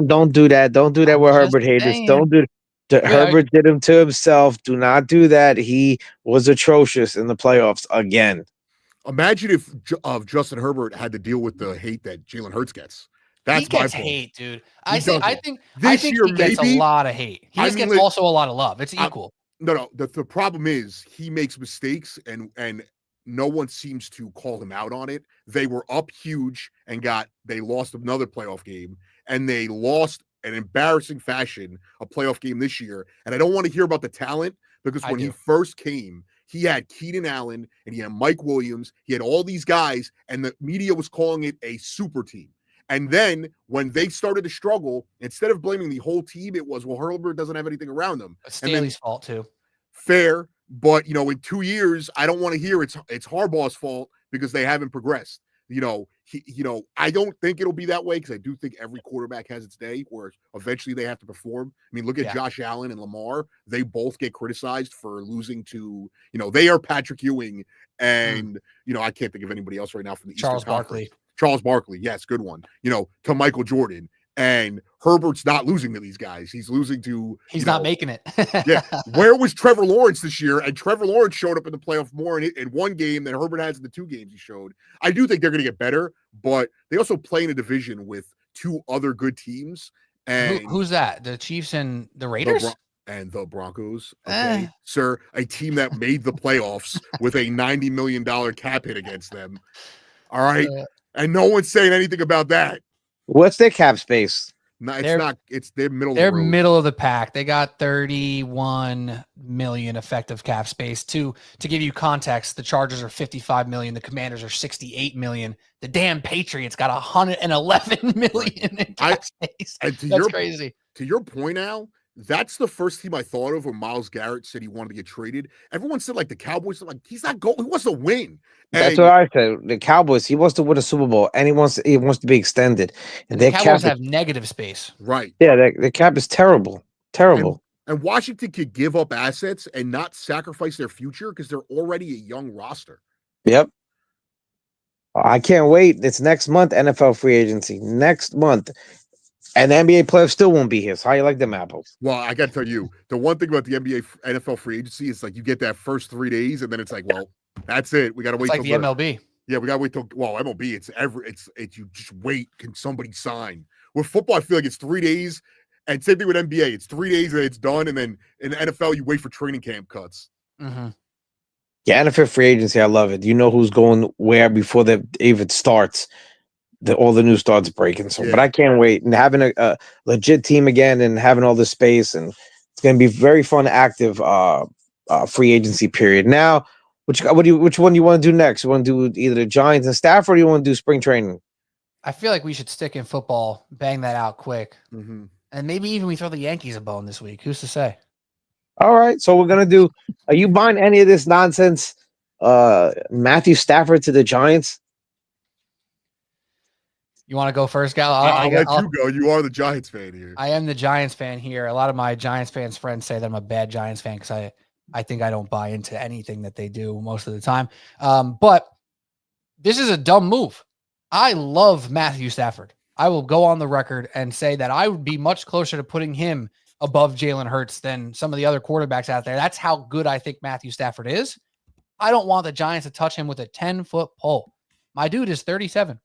Don't do that. Don't do that with Herbert haters. Don't do Herbert did him to himself. Do not do that. He was atrocious in the playoffs again. Imagine if Justin Herbert had to deal with the hate that Jalen Hurts gets. That's he gets my point. hate, dude. I think he gets a lot of hate. He gets also a lot of love. It's equal. No. The problem is he makes mistakes and no one seems to call him out on it. They were up huge and they lost another playoff game, and they lost an embarrassing fashion a playoff game this year. And I don't want to hear about the talent because when he first came, he had Keenan Allen and he had Mike Williams. He had all these guys, and the media was calling it a super team. And then when they started to struggle, instead of blaming the whole team, it was, well, Herbert doesn't have anything around them. It's Staley's fault too. Fair, but in 2 years, I don't want to hear it's Harbaugh's fault because they haven't progressed. I don't think it'll be that way because I do think every quarterback has its day where eventually they have to perform. I mean, look at Josh Allen and Lamar. They both get criticized for losing to, they are Patrick Ewing and, I can't think of anybody else right now from the Charles Eastern Conference. Barkley. Charles Barkley, yes, good one. To Michael Jordan. And Herbert's not losing to these guys. He's losing to... He's not making it. Yeah. Where was Trevor Lawrence this year? And Trevor Lawrence showed up in the playoff more in one game than Herbert has in the 2 games he showed. I do think they're going to get better, but they also play in a division with 2 other good teams. And who's that? The Chiefs and the Raiders? And the Broncos. Okay, sir. A team that made the playoffs with a $90 million cap hit against them. All right. And no one's saying anything about that. What's their cap space? No, it's not. It's they're middle. They're of the road. middle of the pack. They got 31 million effective cap space. To give you context, the Chargers are 55 million. The Commanders are 68 million. The damn Patriots got 111 million in cap space. That's crazy. To your point, Al, that's the first team I thought of when Myles Garrett said he wanted to get traded. Everyone said the Cowboys, he's not going. He wants to win. That's what I said. The Cowboys, he wants to win a Super Bowl, and he wants to be extended. And the Cowboys have negative space. Right. Yeah, the cap is terrible. Terrible. And Washington could give up assets and not sacrifice their future because they're already a young roster. Yep. I can't wait. It's next month, NFL free agency. Next month. And the NBA playoffs still won't be here. So how you like them apples? Well, I got to tell you, the one thing about the NFL free agency is you get that first 3 days, and then it's well, that's it. We got to wait. It's like the MLB. Yeah, we got to wait till MLB. It's you just wait. Can somebody sign? With football, I feel like it's 3 days, and same thing with NBA. It's 3 days and it's done, and then in the NFL, you wait for training camp cuts. Mm-hmm. Yeah, NFL free agency, I love it. You know who's going where before the even starts. All the new starts breaking. So, but I can't wait. And having a legit team again and having all this space, and it's going to be very fun, active free agency period. Now, which one you want to do next? You want to do either the Giants and Stafford, or you want to do spring training? I feel like we should stick in football, bang that out quick, mm-hmm. and maybe even we throw the Yankees a bone this week. Who's to say? All right, so we're gonna do. Are you buying any of this nonsense? Matthew Stafford to the Giants. You want to go first, Gallo? I'll let you go. You are the Giants fan here. I am the Giants fan here. A lot of my Giants fans friends say that I'm a bad Giants fan because I think I don't buy into anything that they do most of the time. But this is a dumb move. I love Matthew Stafford. I will go on the record and say that I would be much closer to putting him above Jalen Hurts than some of the other quarterbacks out there. That's how good I think Matthew Stafford is. I don't want the Giants to touch him with a 10-foot pole. My dude is 37.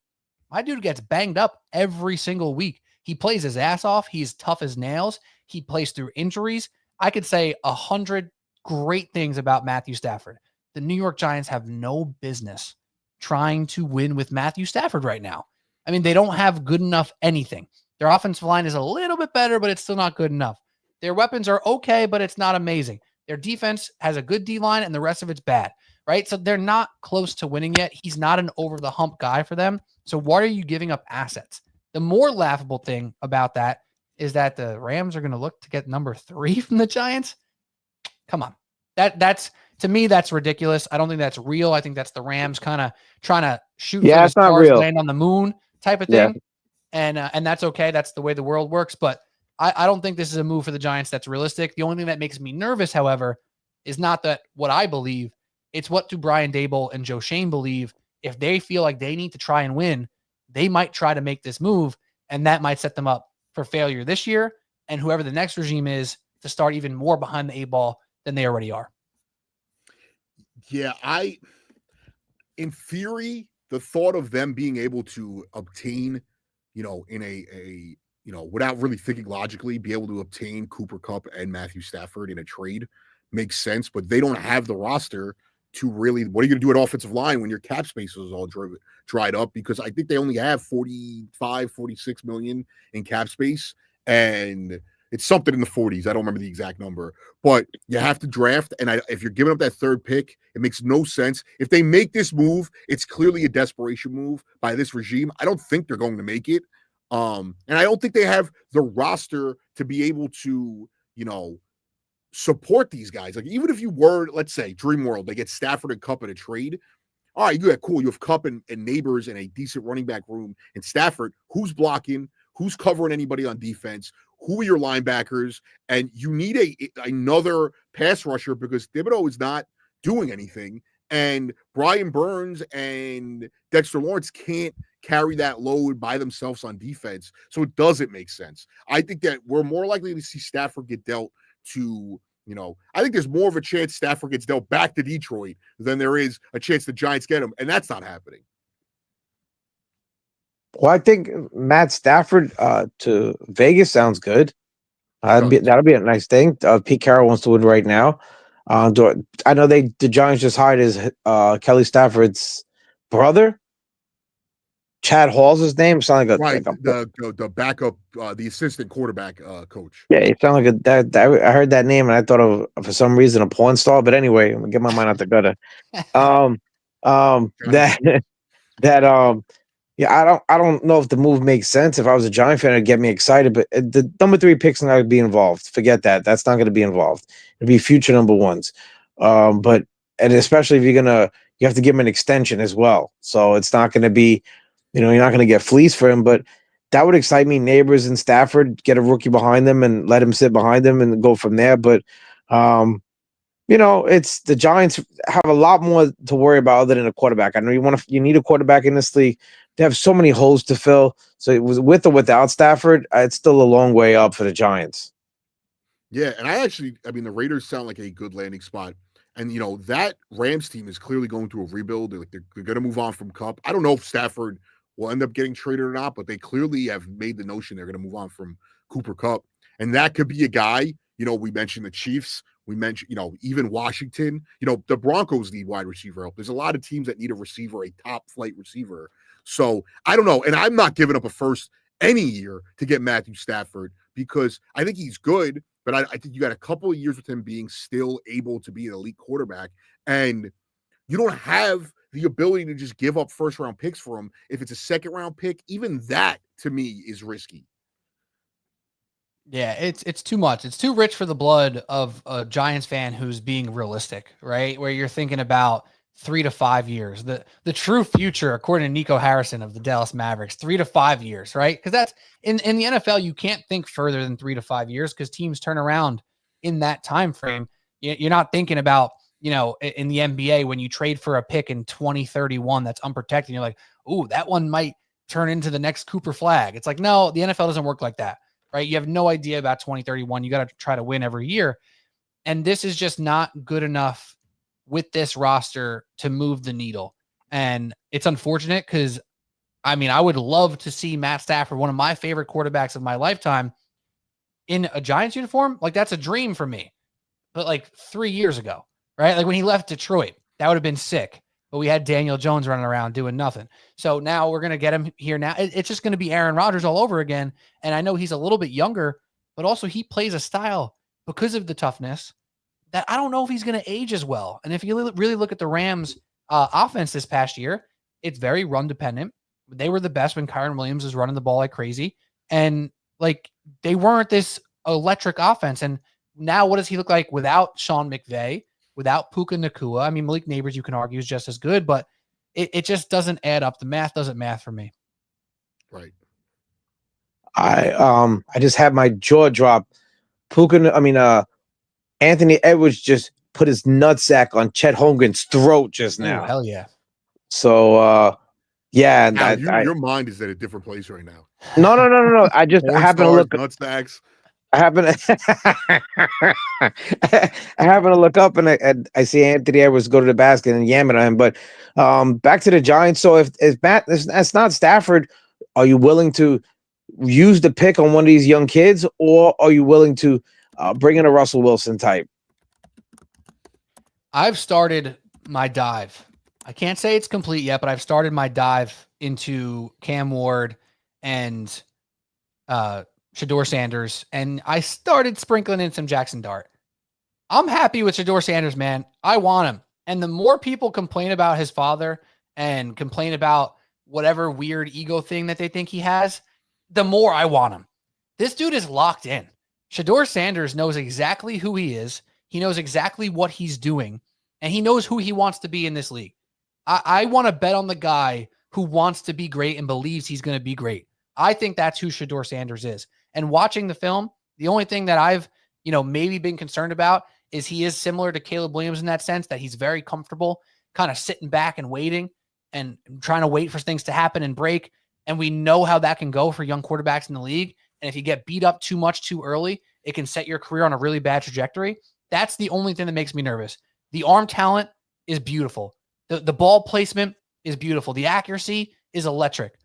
My dude gets banged up every single week. He plays his ass off. He's tough as nails. He plays through injuries. I could say 100 great things about Matthew Stafford. The New York Giants have no business trying to win with Matthew Stafford right now. I mean, they don't have good enough anything. Their offensive line is a little bit better, but it's still not good enough. Their weapons are okay, but it's not amazing. Their defense has a good D-line, and the rest of it's bad, right? So they're not close to winning yet. He's not an over-the-hump guy for them. So why are you giving up assets? The more laughable thing about that is that the Rams are going to look to get number 3 from the Giants. Come on. That's to me, that's ridiculous. I don't think that's real. I think that's the Rams kind of trying to shoot for the it's not stars, real. land on the moon type of thing. And that's okay. That's the way the world works. But I don't think this is a move for the Giants that's realistic. The only thing that makes me nervous, however, is not that what I believe. It's what do Brian Daboll and Joe Shane believe. If they feel like they need to try and win, they might try to make this move, and that might set them up for failure this year, and whoever the next regime is to start even more behind the 8 ball than they already are. Yeah, in theory, the thought of them being able to obtain, in a without really thinking logically, be able to obtain Cooper Kupp and Matthew Stafford in a trade makes sense, but they don't have the roster to really, what are you going to do at offensive line when your cap space is all dried up? Because I think they only have 45, 46 million in cap space, and it's something in the 40s. I don't remember the exact number, but you have to draft. And if you're giving up that 3rd pick, it makes no sense. If they make this move, it's clearly a desperation move by this regime. I don't think they're going to make it. And I don't think they have the roster to be able to, support these guys. Like, even if you were, let's say, Dream World, they get Stafford and Kupp in a trade. All right, cool. You have Kupp and Neighbors and a decent running back room. And Stafford, who's blocking? Who's covering anybody on defense? Who are your linebackers? And you need another pass rusher because Thibodeau is not doing anything. And Brian Burns and Dexter Lawrence can't carry that load by themselves on defense. So it doesn't make sense. I think that we're more likely to see Stafford get dealt to, I think there's more of a chance Stafford gets dealt back to Detroit than there is a chance the Giants get him. And that's not happening. Well, I think Matt Stafford to Vegas sounds good. That'll be a nice thing. Pete Carroll wants to win right now. I know the Giants just hired his Kelly Stafford's brother. Chad Hall's his name. Sound like the backup, the assistant quarterback coach. Yeah, he sounded like I heard that name and I thought of for some reason a porn star. But anyway, I'm gonna get my mind out the gutter. Yeah, I don't know if the move makes sense. If I was a Giant fan, it'd get me excited. But the number 3 pick's not going to be involved. Forget that. That's not going to be involved. It'll be future number 1s. And especially if you have to give him an extension as well. So it's not going to be, you're not going to get fleeced for him. But that would excite me. Neighbors and Stafford, get a rookie behind them and let him sit behind them and go from there. But it's the Giants have a lot more to worry about other than a quarterback. I know you need a quarterback in this league. They have so many holes to fill. So it was with or without Stafford, it's still a long way up for the Giants. Yeah, and the Raiders sound like a good landing spot. And, that Rams team is clearly going through a rebuild. They're going to move on from Kupp. I don't know if Stafford will end up getting traded or not, but they clearly have made the notion they're going to move on from Cooper Kupp. And that could be a guy, we mentioned the Chiefs. We mentioned, even Washington. The Broncos need wide receiver help. There's a lot of teams that need a receiver, a top flight receiver. So I don't know. And I'm not giving up a first any year to get Matthew Stafford because I think he's good, but I think you got a couple of years with him being still able to be an elite quarterback. And you don't have the ability to just give up 1st-round picks for him. If it's a 2nd-round pick, even that to me is risky. Yeah, it's too much. It's too rich for the blood of a Giants fan who's being realistic, right? Where you're thinking about 3 to 5 years. The true future, according to Nico Harrison of the Dallas Mavericks, 3 to 5 years, right? Because that's in the NFL, you can't think further than 3 to 5 years because teams turn around in that time frame. You're not thinking about, in the NBA when you trade for a pick in 2031 that's unprotected. You're like, ooh, that one might turn into the next Cooper Flag. It's like, no, the NFL doesn't work like that, right? You have no idea about 2031. You got to try to win every year. And this is just not good enough with this roster to move the needle. And it's unfortunate because, I would love to see Matt Stafford, one of my favorite quarterbacks of my lifetime, in a Giants uniform. Like, that's a dream for me. But like 3 years ago, right? Like when he left Detroit, that would have been sick. But we had Daniel Jones running around doing nothing. So now we're going to get him here now. It's just going to be Aaron Rodgers all over again. And I know he's a little bit younger, but also he plays a style because of the toughness that I don't know if he's going to age as well. And if you really look at the Rams offense this past year, it's very run dependent. They were the best when Kyron Williams was running the ball like crazy. And like they weren't this electric offense. And now what does he look like without Sean McVay, without Puka Nacua? Malik Neighbors, you can argue, is just as good, but it just doesn't add up. The math doesn't math for me. Right. I just had my jaw drop. Anthony Edwards just put his nutsack on Chet Holmgren's throat just now. Oh, hell yeah. So yeah, your mind is at a different place right now. No. I just happened to look nutsacks. I happen to look up and I see Anthony Edwards go to the basket and yam it on him. But back to the Giants. So if Matt, that's not Stafford, are you willing to use the pick on one of these young kids, or are you willing to bring in a Russell Wilson type? I've started my dive. I can't say it's complete yet, but I've started my dive into Cam Ward and Shedeur Sanders, and I started sprinkling in some Jackson Dart. I'm happy with Shedeur Sanders, man. I want him. And the more people complain about his father and complain about whatever weird ego thing that they think he has, the more I want him. This dude is locked in. Shedeur Sanders knows exactly who he is. He knows exactly what he's doing, and he knows who he wants to be in this league. I want to bet on the guy who wants to be great and believes he's going to be great. I think that's who Shedeur Sanders is. And watching the film, the only thing that I've, maybe been concerned about is he is similar to Caleb Williams in that sense, that he's very comfortable kind of sitting back and waiting and trying to wait for things to happen and break. And we know how that can go for young quarterbacks in the league. And if you get beat up too much too early, it can set your career on a really bad trajectory. That's the only thing that makes me nervous. The arm talent is beautiful. The ball placement is beautiful. The accuracy is electric.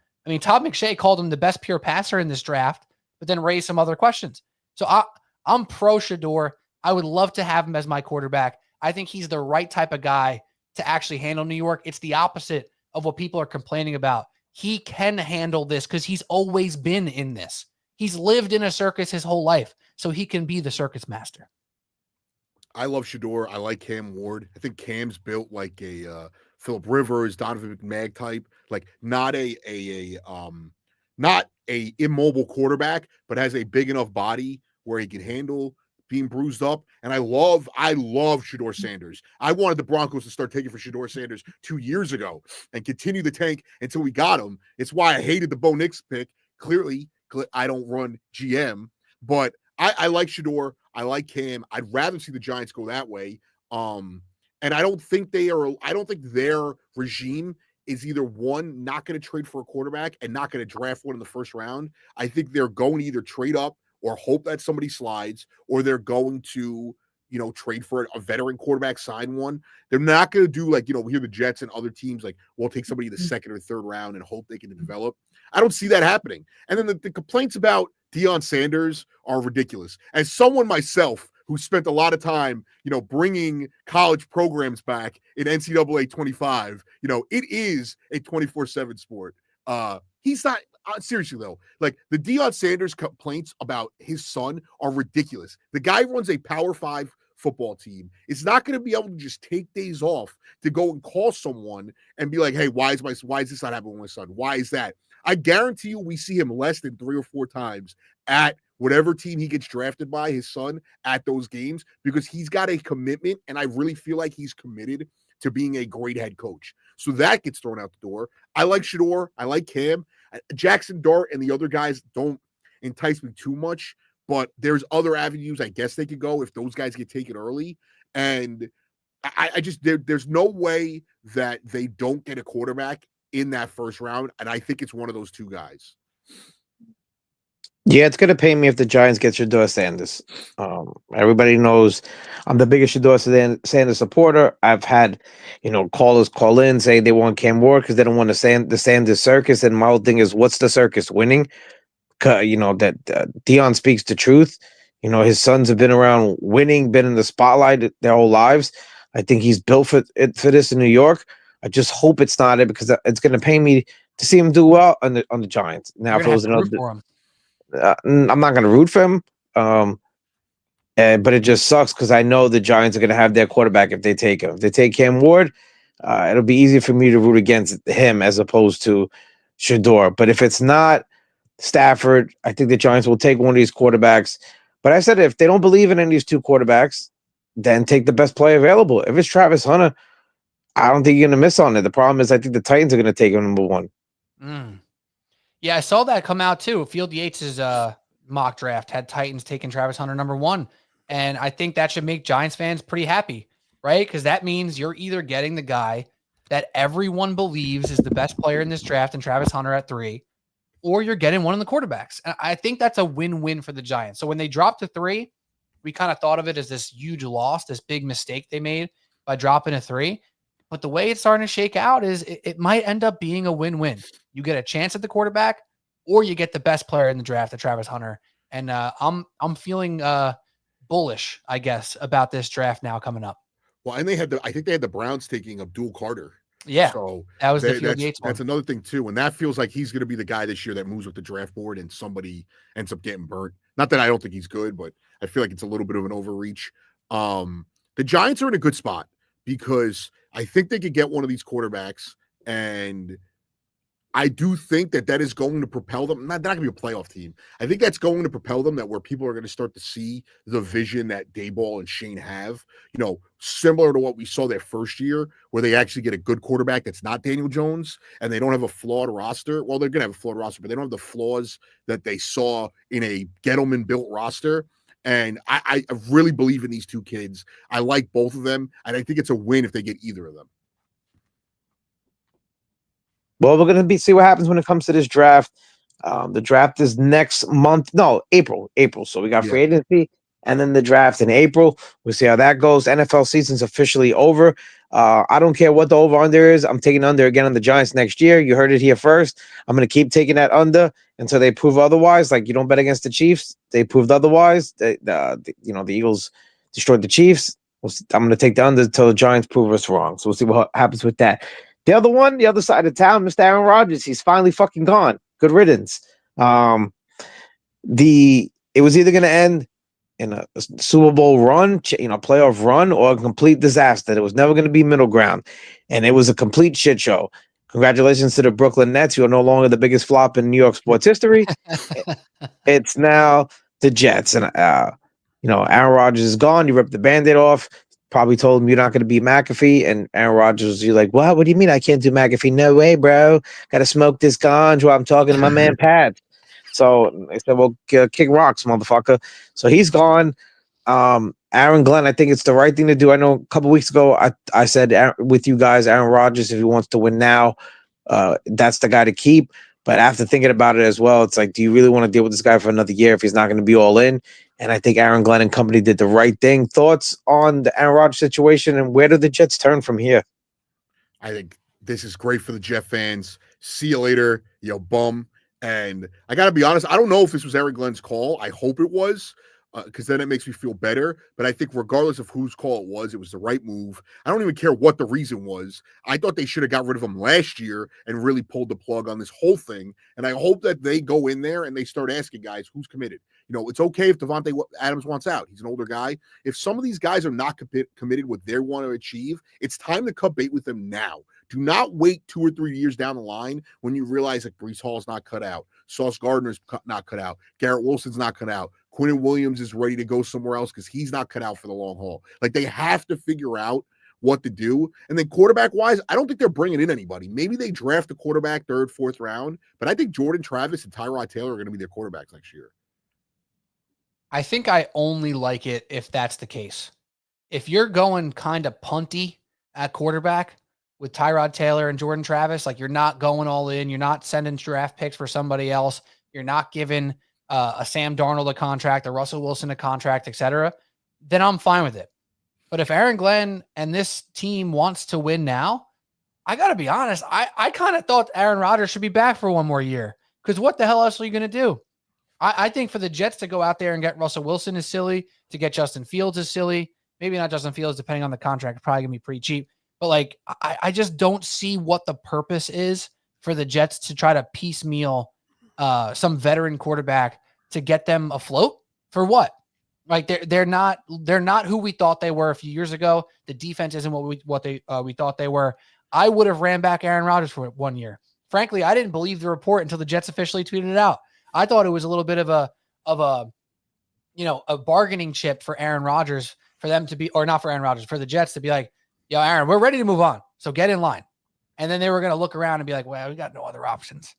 Todd McShay called him the best pure passer in this draft, but then raised some other questions. So I'm pro Shedeur. I would love to have him as my quarterback. I think he's the right type of guy to actually handle New York. It's the opposite of what people are complaining about. He can handle this because he's always been in this. He's lived in a circus his whole life, so he can be the circus master. I love Shedeur. I like Cam Ward. I think Cam's built like a Phillip Rivers, Donovan McNabb type, like not a immobile quarterback, but has a big enough body where he can handle being bruised up. And I love Shedeur Sanders. I wanted the Broncos to start taking for Shedeur Sanders 2 years ago and continue the tank until we got him. It's why I hated the Bo Nix pick. Clearly, I don't run GM, but I like Shedeur. I like Cam. I'd rather see the Giants go that way. And I don't think their regime is either one, not going to trade for a quarterback and not going to draft one in the first round. I think they're going to either trade up or hope that somebody slides, or they're going to, trade for a veteran quarterback, sign one. They're not going to do like, we hear the Jets and other teams like, we'll take somebody in the second or third round and hope they can develop. I don't see that happening. And then the complaints about Deion Sanders are ridiculous. As someone myself who spent a lot of time, bringing college programs back in NCAA 25, it is a 24/7 sport. He's not seriously though. Like the Deion Sanders complaints about his son are ridiculous. The guy runs a Power 5 football team. Is not going to be able to just take days off to go and call someone and be like, "Hey, why is this not happening with my son? Why is that?" I guarantee you, we see him less than 3 or 4 times at whatever team he gets drafted by, his son, at those games, because he's got a commitment, and I really feel like he's committed to being a great head coach. So that gets thrown out the door. I like Shador. I like Cam. Jackson Dart and the other guys don't entice me too much, but there's other avenues I guess they could go if those guys get taken early. And I just there's no way that they don't get a quarterback in that first round, and I think it's one of those two guys. Yeah, it's gonna pay me if the Giants get Shador Sanders. Everybody knows I'm the biggest Shador Sanders supporter. I've had, callers call in saying they want Cam Ward because they don't want the Sanders circus. And my whole thing is, what's the circus? Winning? That Dion speaks the truth. His sons have been around winning, been in the spotlight their whole lives. I think he's built for this in New York. I just hope it's not it because it's going to pay me to see him do well on the Giants. Now, if it was another, I'm not going to root for him. But it just sucks because I know the Giants are going to have their quarterback if they take him. If they take Cam Ward, it'll be easier for me to root against him as opposed to Shador. But if it's not Stafford, I think the Giants will take one of these quarterbacks. But I said if they don't believe in any of these two quarterbacks, then take the best player available. If it's Travis Hunter, I don't think you're going to miss on it. The problem is I think the Titans are going to take him number one. Yeah, I saw that come out too. Field Yates' mock draft had Titans taking Travis Hunter number one. And I think that should make Giants fans pretty happy, right? Because that means you're either getting the guy that everyone believes is the best player in this draft and Travis Hunter at 3, or you're getting one of the quarterbacks. And I think that's a win-win for the Giants. So when they dropped to 3, we kind of thought of it as this huge loss, this big mistake they made by dropping to 3. But the way it's starting to shake out is it might end up being a win-win. You get a chance at the quarterback, or you get the best player in the draft, at Travis Hunter. And I'm feeling bullish, I guess, about this draft now coming up. Well, and I think they had the Browns taking Abdul Carter. Yeah, so that was the Field Yates one. That's another thing too, and that feels like he's going to be the guy this year that moves with the draft board, and somebody ends up getting burnt. Not that I don't think he's good, but I feel like it's a little bit of an overreach. The Giants are in a good spot because I think they could get one of these quarterbacks, and I do think that is going to propel them. They're not going to be a playoff team. I think that's going to propel them that where people are going to start to see the vision that Daboll and Shane have, similar to what we saw their first year, where they actually get a good quarterback that's not Daniel Jones, and they don't have a flawed roster. Well, they're going to have a flawed roster, but they don't have the flaws that they saw in a Gettleman-built roster. And I really believe in these two kids. I like both of them, and I think it's a win if they get either of them. Well, we're going to see what happens when it comes to this draft. The draft is next month. No, April. So we got free agency and then the draft in April. We'll see how that goes. NFL season's officially over. I don't care what the over-under is. I'm taking under again on the Giants next year. You heard it here first. I'm going to keep taking that under until they prove otherwise. Like, you don't bet against the Chiefs. They proved otherwise. The Eagles destroyed the Chiefs. I'm going to take the under until the Giants prove us wrong. So we'll see what happens with that. The other one, the other side of town, Mr. Aaron Rodgers, he's finally fucking gone. Good riddance. It was either going to end in a Super Bowl run, playoff run, or a complete disaster. There was never going to be middle ground, and it was a complete shit show. Congratulations to the Brooklyn Nets, who are no longer the biggest flop in New York sports history. It's now the Jets, and Aaron Rodgers is gone. You ripped the Band-Aid off. Probably told him you're not going to be McAfee, and Aaron Rodgers, you're like, what do you mean I can't do McAfee? No way, bro. Got to smoke this ganj while I'm talking to my man Pat. So I said, well, kick rocks, motherfucker. So he's gone. Aaron Glenn, I think it's the right thing to do. I know a couple weeks ago I said with you guys, Aaron Rodgers, if he wants to win now, that's the guy to keep. But after thinking about it as well, it's like, do you really want to deal with this guy for another year if he's not going to be all in? And I think Aaron Glenn and company did the right thing. Thoughts on the Aaron Rodgers situation, and where do the Jets turn from here? I think this is great for the Jet fans. See you later, bum. And I got to be honest, I don't know if this was Aaron Glenn's call. I hope it was, because then it makes me feel better. But I think regardless of whose call it was the right move. I don't even care what the reason was. I thought they should have got rid of him last year and really pulled the plug on this whole thing. And I hope that they go in there and they start asking guys who's committed. It's okay if Devontae Adams wants out. He's an older guy. If some of these guys are not committed what they want to achieve, it's time to cut bait with them now. Do not wait 2 or 3 years down the line when you realize that Breece Hall's not cut out. Sauce Gardner's not cut out. Garrett Wilson's not cut out. Quinnen Williams is ready to go somewhere else because he's not cut out for the long haul. Like, they have to figure out what to do. And then quarterback wise, I don't think they're bringing in anybody. Maybe they draft a quarterback 3rd, 4th round, but I think Jordan Travis and Tyrod Taylor are going to be their quarterbacks next year. I think I only like it if that's the case. If you're going kind of punty at quarterback with Tyrod Taylor and Jordan Travis, like you're not going all in, you're not sending draft picks for somebody else, you're not giving a Sam Darnold a contract, a Russell Wilson a contract, etc., then I'm fine with it. But if Aaron Glenn and this team wants to win now, I got to be honest, I kind of thought Aaron Rodgers should be back for one more year, because what the hell else are you going to do? I think for the Jets to go out there and get Russell Wilson is silly. To get Justin Fields is silly. Maybe not Justin Fields, depending on the contract. It's probably going to be pretty cheap. But like, I just don't see what the purpose is for the Jets to try to piecemeal some veteran quarterback to get them afloat. For what? Like they're not who we thought they were a few years ago. The defense isn't what we thought they were. I would have ran back Aaron Rodgers for 1 year. Frankly, I didn't believe the report until the Jets officially tweeted it out. I thought it was a little bit of a bargaining chip for Aaron Rodgers, for them to be, or not for Aaron Rodgers, for the Jets to be like, yo, Aaron, we're ready to move on. So get in line. And then they were going to look around and be like, well, we got no other options.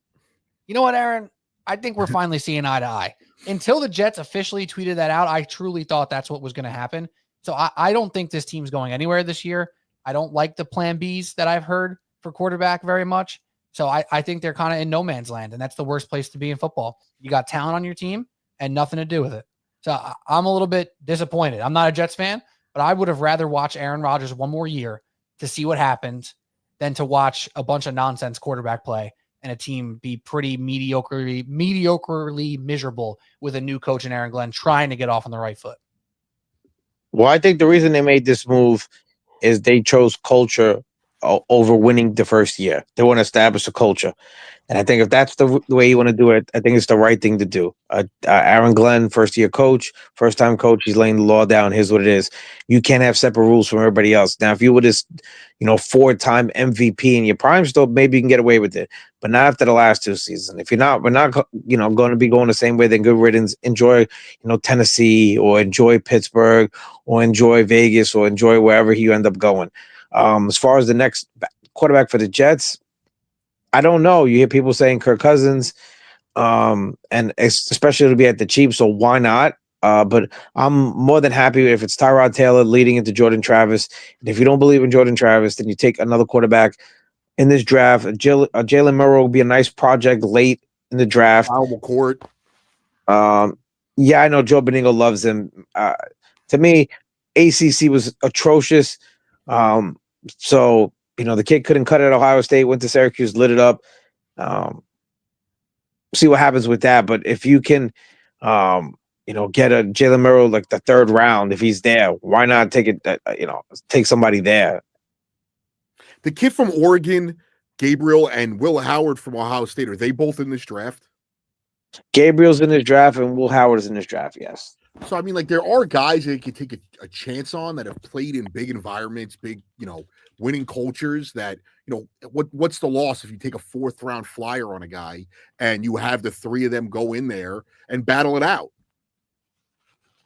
You know what, Aaron? I think we're finally seeing eye to eye. Until the Jets officially tweeted that out, I truly thought that's what was going to happen. So I don't think this team's going anywhere this year. I don't like the plan Bs that I've heard for quarterback very much. So I think they're kind of in no man's land, and that's the worst place to be in football. You got talent on your team and nothing to do with it. So I'm a little bit disappointed. I'm not a Jets fan, but I would have rather watched Aaron Rodgers one more year to see what happens than to watch a bunch of nonsense quarterback play and a team be pretty mediocrely miserable with a new coach in Aaron Glenn trying to get off on the right foot. Well, I think the reason they made this move is they chose culture over winning the first year. They want to establish a culture. And I think if that's the way you want to do it, I think it's the right thing to do. Aaron Glenn, first-year coach, first-time coach, he's laying the law down. Here's what it is. You can't have separate rules from everybody else. Now, if you were this, 4-time MVP in your prime still, maybe you can get away with it. But not after the last 2 seasons. If you're not, we're not, going to be going the same way, then good riddance. Enjoy, Tennessee, or enjoy Pittsburgh, or enjoy Vegas, or enjoy wherever you end up going. As far as the next quarterback for the Jets, I don't know. You hear people saying Kirk Cousins, and especially it'll be at the cheap, so why not? But I'm more than happy if it's Tyrod Taylor leading into Jordan Travis. And if you don't believe in Jordan Travis, then you take another quarterback in this draft. Jalen Murrow will be a nice project late in the draft. Court. Yeah, I know Joe Benigno loves him. To me, ACC was atrocious. So the kid couldn't cut it at Ohio State, went to Syracuse, lit it up. See what happens with that. But if you can, get a Jalen Murrow like the 3rd round, if he's there, why not take it? Take somebody there. The kid from Oregon, Gabriel, and Will Howard from Ohio State, are they both in this draft? Gabriel's in this draft, and Will Howard is in this draft. Yes. So, I mean, like, there are guys that you can take a chance on that have played in big environments, big, winning cultures that, what's the loss if you take a 4th round flyer on a guy and you have the 3 of them go in there and battle it out?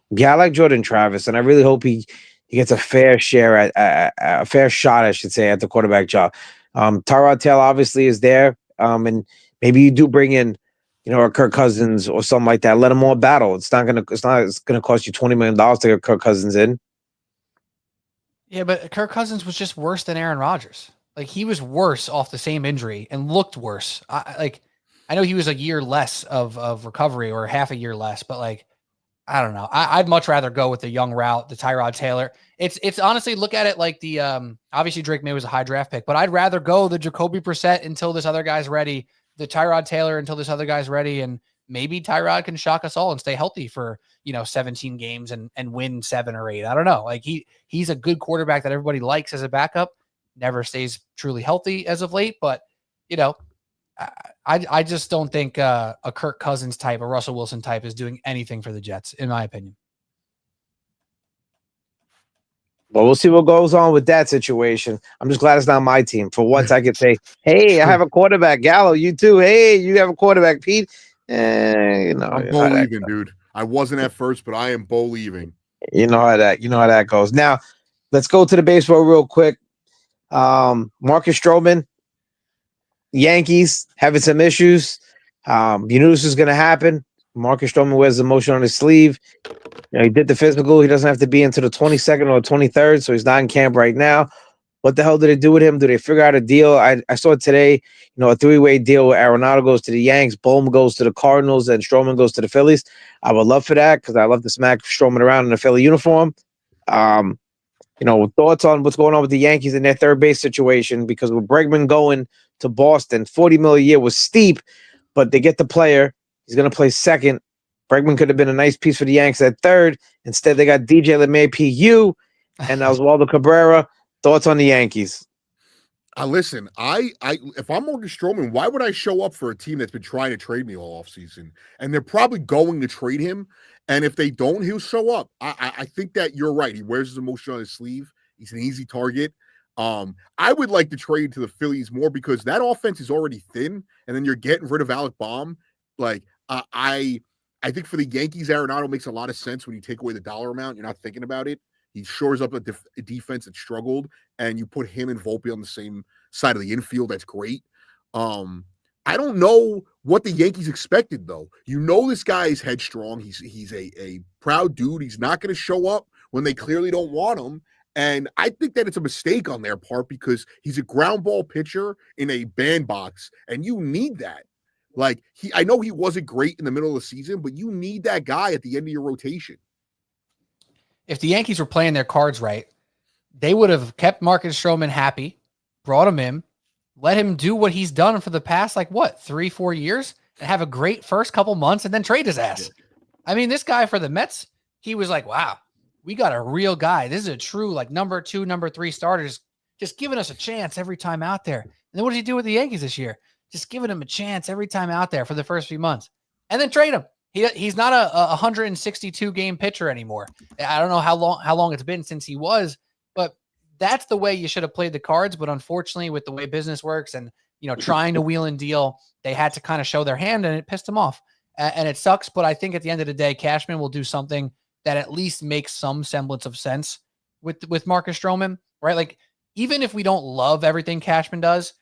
Yeah, I like Jordan Travis, and I really hope he gets a fair share at a fair shot, I should say, at the quarterback job. Tyrod Taylor obviously is there, and maybe you do bring in, or Kirk Cousins or something like that. Let them all battle. It's not gonna cost you $20 million to get Kirk Cousins in. Yeah, but Kirk Cousins was just worse than Aaron Rodgers. Like, he was worse off the same injury and looked worse. I know he was a year less of recovery, or half a year less, but like, I don't know. I'd much rather go with the young route, the Tyrod Taylor. It's honestly, look at it like the obviously Drake May was a high draft pick, but I'd rather go the Jacoby Brissett until this other guy's ready, the Tyrod Taylor until this other guy's ready, and maybe Tyrod can shock us all and stay healthy for 17 games and win 7 or 8. I don't know. Like, he's a good quarterback that everybody likes as a backup. Never stays truly healthy as of late, but I just don't think a Kirk Cousins type, a Russell Wilson type, is doing anything for the Jets, in my opinion. Well, we'll see what goes on with that situation. I'm just glad it's not my team. For once, I could say, "Hey, I have a quarterback, Gallo. You too. Hey, you have a quarterback, Pete." I'm believing, dude. I wasn't at first, but I am believing. You know how that goes. Now, let's go to the baseball real quick. Marcus Stroman, Yankees having some issues. You knew this was going to happen. Marcus Stroman wears the emotion on his sleeve. He did the physical. He doesn't have to be until the 22nd or 23rd, so he's not in camp right now. What the hell do they do with him? Do they figure out a deal? I saw today, a three-way deal where Arenado goes to the Yanks, Bohm goes to the Cardinals, and Stroman goes to the Phillies. I would love for that because I love to smack Stroman around in a Philly uniform. Thoughts on what's going on with the Yankees in their third base situation, because with Bregman going to Boston, $40 million a year was steep, but they get the player. He's going to play second. Bregman could have been a nice piece for the Yanks at third. Instead, they got DJ LeMay PU and Oswaldo Cabrera. Thoughts on the Yankees? Listen, if I'm Marcus Stroman, why would I show up for a team that's been trying to trade me all offseason? And they're probably going to trade him. And if they don't, he'll show up. I think that you're right. He wears his emotion on his sleeve. He's an easy target. I would like to trade to the Phillies more because that offense is already thin. And then you're getting rid of Alec Baum. I think for the Yankees, Arenado makes a lot of sense when you take away the dollar amount. You're not thinking about it. He shores up a defense that struggled, and you put him and Volpe on the same side of the infield. That's great. I don't know what the Yankees expected, though. This guy is headstrong. He's a proud dude. He's not going to show up when they clearly don't want him. And I think that it's a mistake on their part because he's a ground ball pitcher in a bandbox, and you need that. I know he wasn't great in the middle of the season, but you need that guy at the end of your rotation. If the Yankees were playing their cards right, they would have kept Marcus Stroman happy, brought him in, let him do what he's done for the past, 3-4 years, and have a great first couple months and then trade his ass. I mean, this guy for the Mets, he was like, wow, we got a real guy. This is a true, number 2, number 3 starters, just giving us a chance every time out there. And then what did he do with the Yankees this year? Just giving him a chance every time out there for the first few months. And then trade him. He's not a 162 game pitcher anymore. I don't know how long it's been since he was, but that's the way you should have played the cards. But unfortunately, with the way business works and trying to wheel and deal, they had to kind of show their hand, and it pissed them off. And it sucks. But I think at the end of the day, Cashman will do something that at least makes some semblance of sense with Marcus Stroman, right? Even if we don't love everything Cashman does,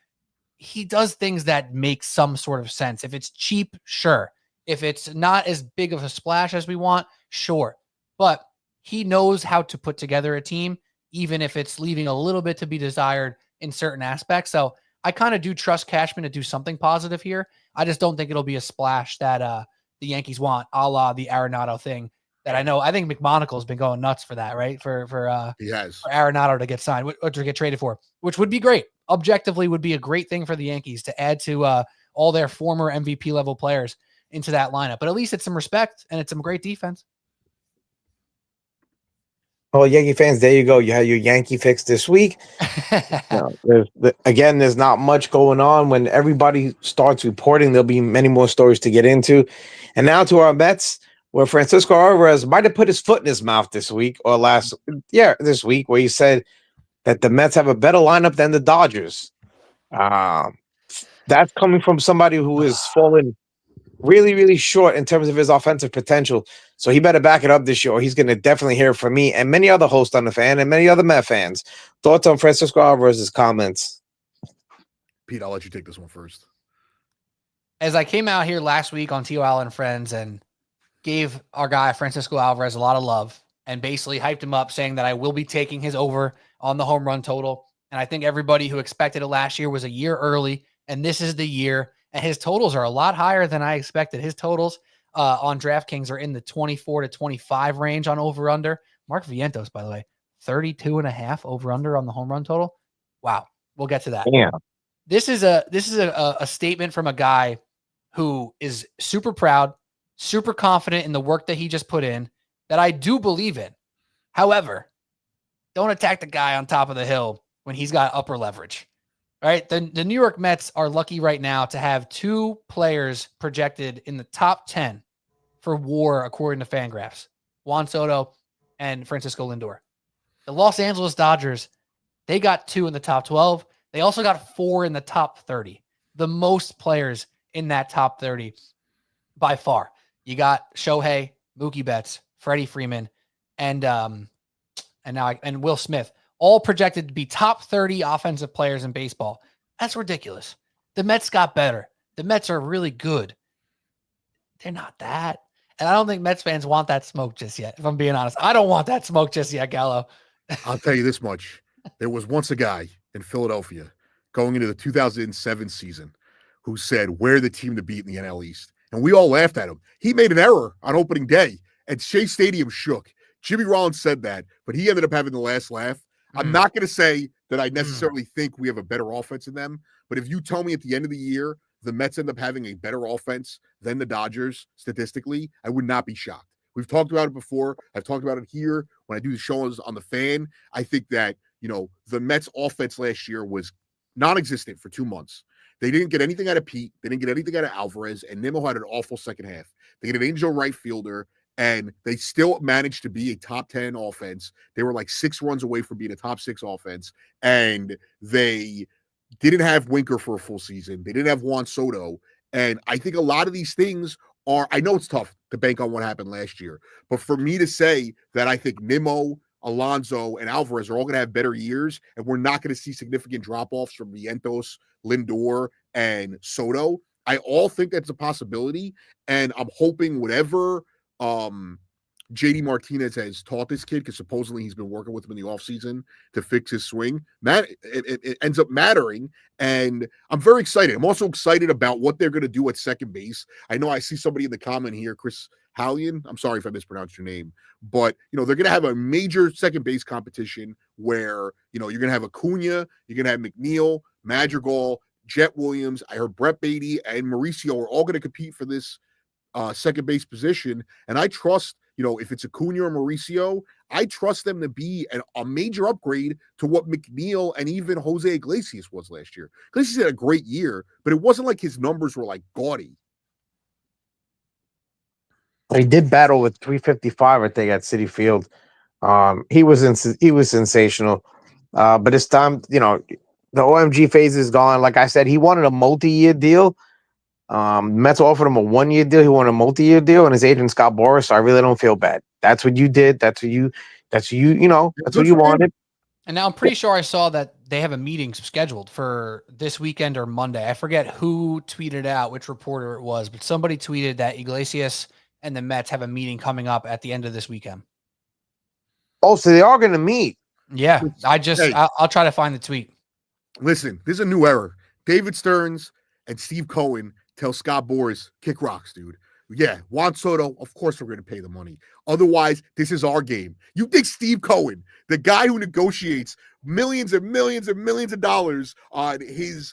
he does things that make some sort of sense. If it's cheap, sure. If it's not as big of a splash as we want, sure. But he knows how to put together a team, even if it's leaving a little bit to be desired in certain aspects. So I kind of do trust Cashman to do something positive here. I just don't think it'll be a splash that the Yankees want, a la the Arenado thing that I think McMonagle's been going nuts for that, right? For Arenado to get signed or to get traded for, which would be great. Objectively would be a great thing for the Yankees to add to all their former MVP level players into that lineup. But at least it's some respect and it's some great defense. Oh, Yankee fans, there you go. You had your Yankee fix this week. There's not much going on. When everybody starts reporting, there'll be many more stories to get into. And now to our Mets, where Francisco Alvarez might have put his foot in his mouth this week this week, where he said that the Mets have a better lineup than the Dodgers. That's coming from somebody who is fallen really, really short in terms of his offensive potential. So he better back it up this year, or he's going to definitely hear from me and many other hosts on the fan and many other Met fans. Thoughts on Francisco Alvarez's comments? Pete, I'll let you take this one first. As I came out here last week on TIO Al Friends and gave our guy Francisco Alvarez a lot of love and basically hyped him up, saying that I will be taking his over on the home run total. And I think everybody who expected it last year was a year early, and this is the year. And his totals are a lot higher than I expected. His totals on DraftKings are in the 24 to 25 range on over-under. Mark Vientos, by the way, 32.5 over-under on the home run total. Wow. We'll get to that. Yeah. This is a statement from a guy who is super proud, super confident in the work that he just put in, that I do believe in. However, don't attack the guy on top of the hill when he's got upper leverage. All right, the New York Mets are lucky right now to have 2 players projected in the top 10 for WAR, according to Fangraphs, Juan Soto and Francisco Lindor. The Los Angeles Dodgers, they got 2 in the top 12. They also got 4 in the top 30, the most players in that top 30 by far. You got Shohei, Mookie Betts, Freddie Freeman, and Will Smith, all projected to be top 30 offensive players in baseball. That's ridiculous. The Mets got better. The Mets are really good. They're not that. And I don't think Mets fans want that smoke just yet, if I'm being honest. I don't want that smoke just yet, Gallo. I'll tell you this much. There was once a guy in Philadelphia going into the 2007 season who said, we're the team to beat in the NL East. And we all laughed at him. He made an error on opening day, and Shea Stadium shook. Jimmy Rollins said that, but he ended up having the last laugh. I'm not going to say that I necessarily think we have a better offense than them, but if you tell me at the end of the year the Mets end up having a better offense than the Dodgers statistically, I would not be shocked. We've talked about it before. I've talked about it here when I do the shows on the Fan. I think that, the Mets offense last year was non-existent for 2 months. They didn't get anything out of Pete. They didn't get anything out of Alvarez, and Nimmo had an awful second half. They get an angel right fielder, and they still managed to be a top 10 offense. They were like 6 runs away from being a top 6 offense, and they didn't have Winker for a full season. They didn't have Juan Soto, and I think a lot of these things are, I know it's tough to bank on what happened last year, but for me to say that I think Nimmo, Alonso, and Alvarez are all going to have better years, and we're not going to see significant drop-offs from Vientos, Lindor, and Soto, I all think that's a possibility, and I'm hoping whatever JD Martinez has taught this kid, because supposedly he's been working with him in the offseason to fix his swing, it ends up mattering, and I'm very excited. I'm also excited about what they're going to do at second base. I know I see somebody in the comment here, Chris Hallian, I'm sorry if I mispronounced your name, but, they're going to have a major second base competition where, you're going to have Acuna, you're going to have McNeil, Madrigal, Jet Williams. I heard Brett Beatty and Mauricio are all going to compete for this second base position. And I trust, if it's Acuna or Mauricio, I trust them to be a major upgrade to what McNeil and even Jose Iglesias was last year. Iglesias had a great year, but it wasn't like his numbers were like gaudy. He did battle with 355, I think, at Citi Field. He was sensational. But it's time, the OMG phase is gone. Like I said, he wanted a multi-year deal. Mets offered him a 1-year deal. He wanted a multi-year deal, and his agent Scott Boras. So I really don't feel bad. That's what you did. That's what you wanted. And now I'm pretty sure I saw that they have a meeting scheduled for this weekend or Monday. I forget who tweeted out, which reporter it was, but somebody tweeted that Iglesias and the Mets have a meeting coming up at the end of this weekend. Oh, so they are going to meet. Yeah, I'll try to find the tweet. Listen, this is a new era. David Stearns and Steve Cohen tell Scott Boras, kick rocks, dude. Yeah, Juan Soto, of course we're going to pay the money. Otherwise, this is our game. You think Steve Cohen, the guy who negotiates millions and millions and millions of dollars on his,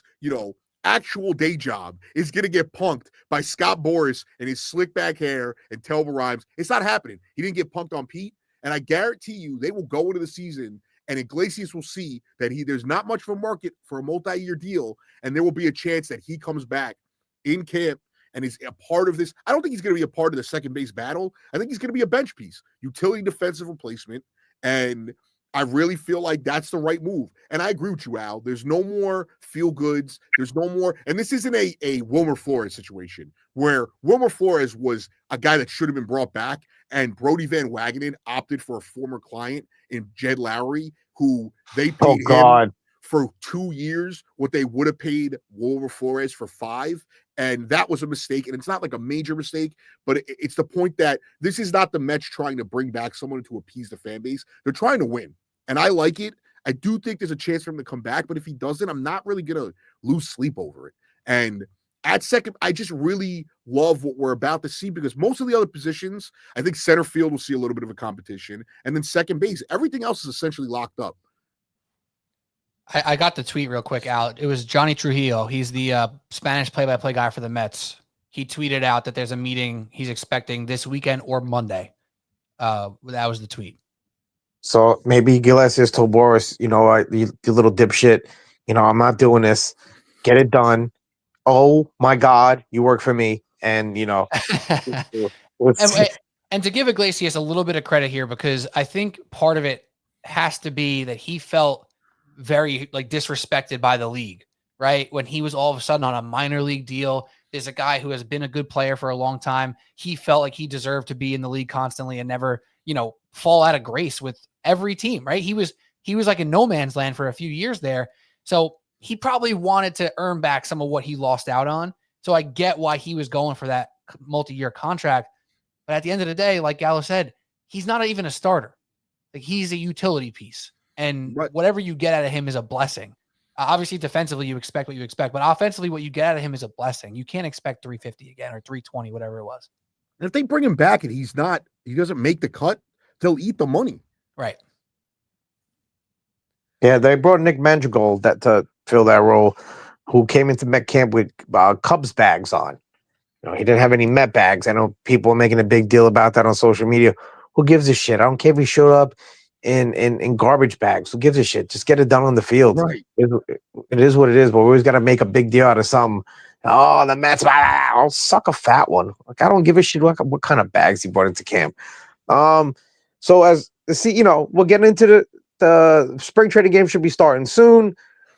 actual day job, is going to get punked by Scott Boras and his slick back hair and Telva Rhymes? It's not happening. He didn't get punked on Pete. And I guarantee you they will go into the season and Iglesias will see that there's not much of a market for a multi-year deal, and there will be a chance that he comes back in camp and is a part of this. I don't think he's going to be a part of the second base battle. I think he's going to be a bench piece, utility defensive replacement, and I really feel like that's the right move. And I agree with you, Al. There's no more feel goods. There's no more. And this isn't a Wilmer Flores situation where Wilmer Flores was a guy that should have been brought back, and Brody Van Wagenen opted for a former client in Jed Lowry, who they paid him for 2 years what they would have paid Wilmer Flores for 5. And that was a mistake. And it's not like a major mistake, but it's the point that this is not the Mets trying to bring back someone to appease the fan base. They're trying to win. And I like it. I do think there's a chance for him to come back, but if he doesn't, I'm not really going to lose sleep over it. And at second, I just really love what we're about to see, because most of the other positions, I think center field will see a little bit of a competition. And then second base, everything else is essentially locked up. I got the tweet real quick out. It was Johnny Trujillo. He's the Spanish play-by-play guy for the Mets. He tweeted out that there's a meeting he's expecting this weekend or Monday. That was the tweet. So maybe Iglesias told Boras, you little dipshit, I'm not doing this. Get it done. Oh my God, you work for me. And, and to give Iglesias a little bit of credit here, because I think part of it has to be that he felt very disrespected by the league, right? When he was all of a sudden on a minor league deal, there's a guy who has been a good player for a long time. He felt like he deserved to be in the league constantly and never, fall out of grace with every team, right? He he was like in no man's land for a few years there. So he probably wanted to earn back some of what he lost out on. So I get why he was going for that multi-year contract. But at the end of the day, like Gallo said, he's not even a starter. Like he's a utility piece. And whatever you get out of him is a blessing. Obviously, defensively, you expect what you expect. But offensively, what you get out of him is a blessing. You can't expect 350 again or 320, whatever it was. And if they bring him back and he doesn't make the cut, they'll eat the money. Right. Yeah, they brought Nick Madrigal to fill that role, who came into Met camp with Cubs bags on. You know, he didn't have any Met bags. I know people are making a big deal about that on social media. Who gives a shit? I don't care if he showed up in garbage bags. Who gives a shit? Just get it done on the field. Right. It is what it is, but we always got to make a big deal out of something. Oh, the Mets, I'll suck a fat one. Like, I don't give a shit what kind of bags he brought into camp. So as we'll get into the spring training game should be starting soon.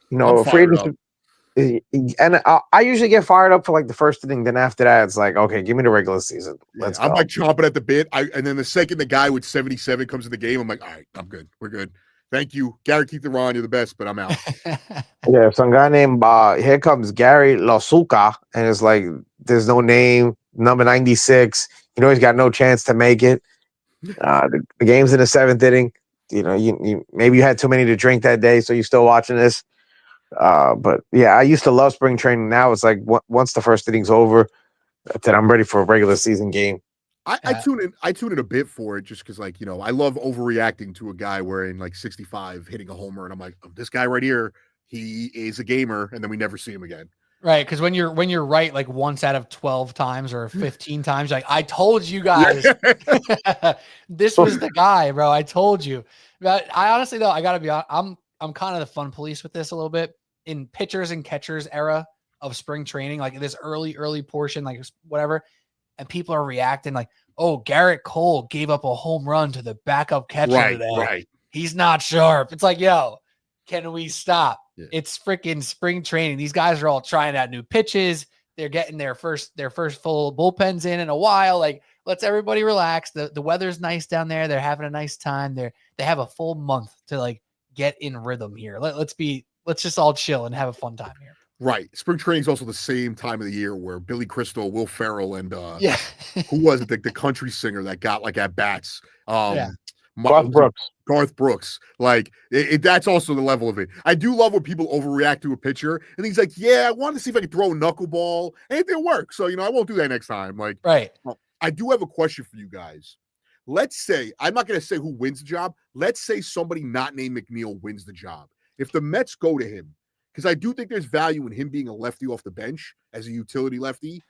You know, and I usually get fired up for like the first inning. Then after that, it's like, okay, give me the regular season. Let's go. I'm like chomping at the bit. And then the second the guy with 77 comes in the game, I'm like, all right, I'm good. We're good. Thank you, Gary. Keep the run. You're the best, but I'm out. Yeah, some guy named here comes Gary Lasuka, and it's like there's no name, number 96. You know he's got no chance to make it. The game's in the 7th inning. You know, you maybe you had too many to drink that day, so you're still watching this. But yeah, I used to love spring training. Now it's like once the first inning's over, then I'm ready for a regular season game. I tune in a bit for it just because, like, you know, I love overreacting to a guy wearing like 65 hitting a homer, and I'm like, oh, this guy right here, he is a gamer, and then we never see him again. Right, because when you're right, like once out of 12 times or 15 times, like I told you guys, this was the guy, bro. I told you. But I honestly though, I gotta be honest, I'm kind of the fun police with this a little bit in pitchers and catchers era of spring training, like this early portion, like whatever, and people are reacting like, oh, Garrett Cole gave up a home run to the backup catcher today. Right. He's not sharp. It's like, yo, can we stop? Yeah. It's freaking spring training. These guys are all trying out new pitches. They're getting their first full bullpens in a while. Like, let's everybody relax. The weather's nice down there. They're having a nice time. They have a full month to like get in rhythm here. Let's just all chill and have a fun time here. Right. Spring training is also the same time of the year where Billy Crystal, Will Ferrell, and who was it? The country singer that got like at bats. Garth Brooks. Like that's also the level of it. I do love when people overreact to a pitcher and he's like, yeah, I wanted to see if I could throw a knuckleball and it didn't work. So, you know, I won't do that next time. Like, right. I do have a question for you guys. Let's say, I'm not going to say who wins the job. Let's say somebody not named McNeil wins the job. If the Mets go to him, because I do think there's value in him being a lefty off the bench as a utility lefty.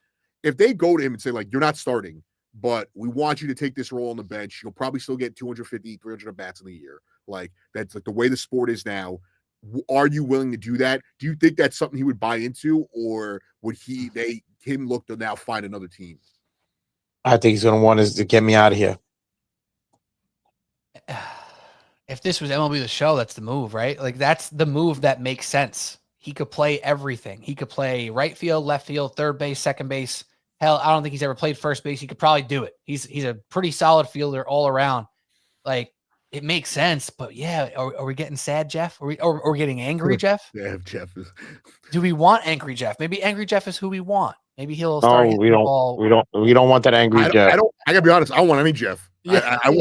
If they go to him and say, like, you're not starting, but we want you to take this role on the bench, you'll probably still get 250, 300 at-bats in a year. Like, that's like the way the sport is now. Are you willing to do that? Do you think that's something he would buy into, or would him look to now find another team? I think he's going to want to get me out of here. If this was MLB The Show, that's the move, right? Like, that's the move that makes sense. He could play everything. He could play right field, left field, third base, second base. Hell, I don't think he's ever played first base. He could probably do it. He's a pretty solid fielder all around. Like, it makes sense. But yeah, are we getting sad, Jeff? Are we getting angry, Jeff? Yeah, Jeff is. Do we want angry Jeff? Maybe angry Jeff is who we want. Maybe he'll No, start. we don't want that angry Jeff. I gotta be honest. I don't want any Jeff. Yeah. I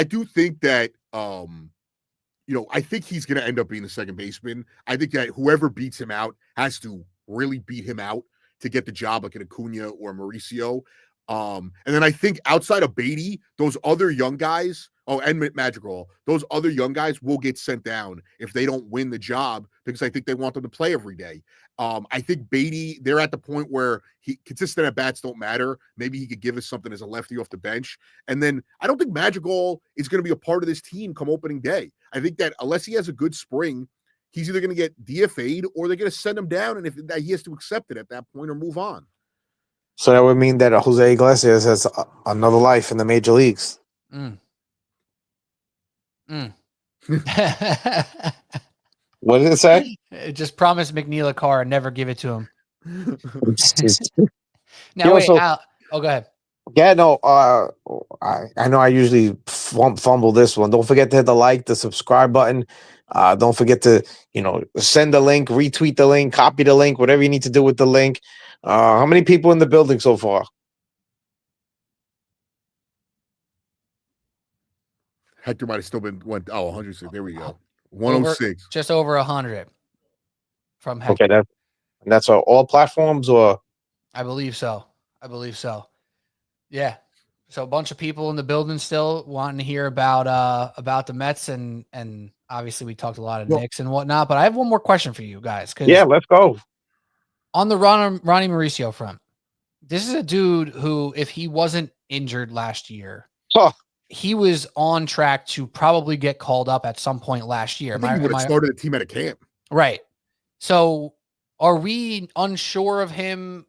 do think that, I think he's going to end up being the second baseman. I think that whoever beats him out has to really beat him out to get the job, like an Acuna or Mauricio. And then I think outside of Beatty, those other young guys, and Madrigal, those other young guys will get sent down if they don't win the job, because I think they want them to play every day. I think Beatty, they're at the point where consistent at bats don't matter. Maybe he could give us something as a lefty off the bench. And then I don't think Madrigal is going to be a part of this team come opening day. I think that unless he has a good spring, he's either going to get DFA'd or they're going to send him down. And if he has to accept it at that point or move on. So that would mean that Jose Iglesias has another life in the major leagues. What did it say? It just promised McNeil a car and never give it to him. Now, wait, Al, go ahead. Yeah, no, I know I usually fumble this one. Don't forget to hit the like, the subscribe button. Don't forget to, send the link, retweet the link, copy the link, whatever you need to do with the link. How many people in the building so far? Hector might have still been 106. There we go. Over 106. just over 100 from Okay, Hector. that's all platforms, or I believe so. Yeah. So a bunch of people in the building still wanting to hear about the Mets and obviously we talked a lot of Well- Knicks and whatnot. But I have one more question for you guys because yeah, let's go. on the Ronnie Mauricio front, this is a dude who, if he wasn't injured last year, Huh. he was on track to probably get called up at some point last year. I think he would have started a team at a camp. Right. So are we unsure of him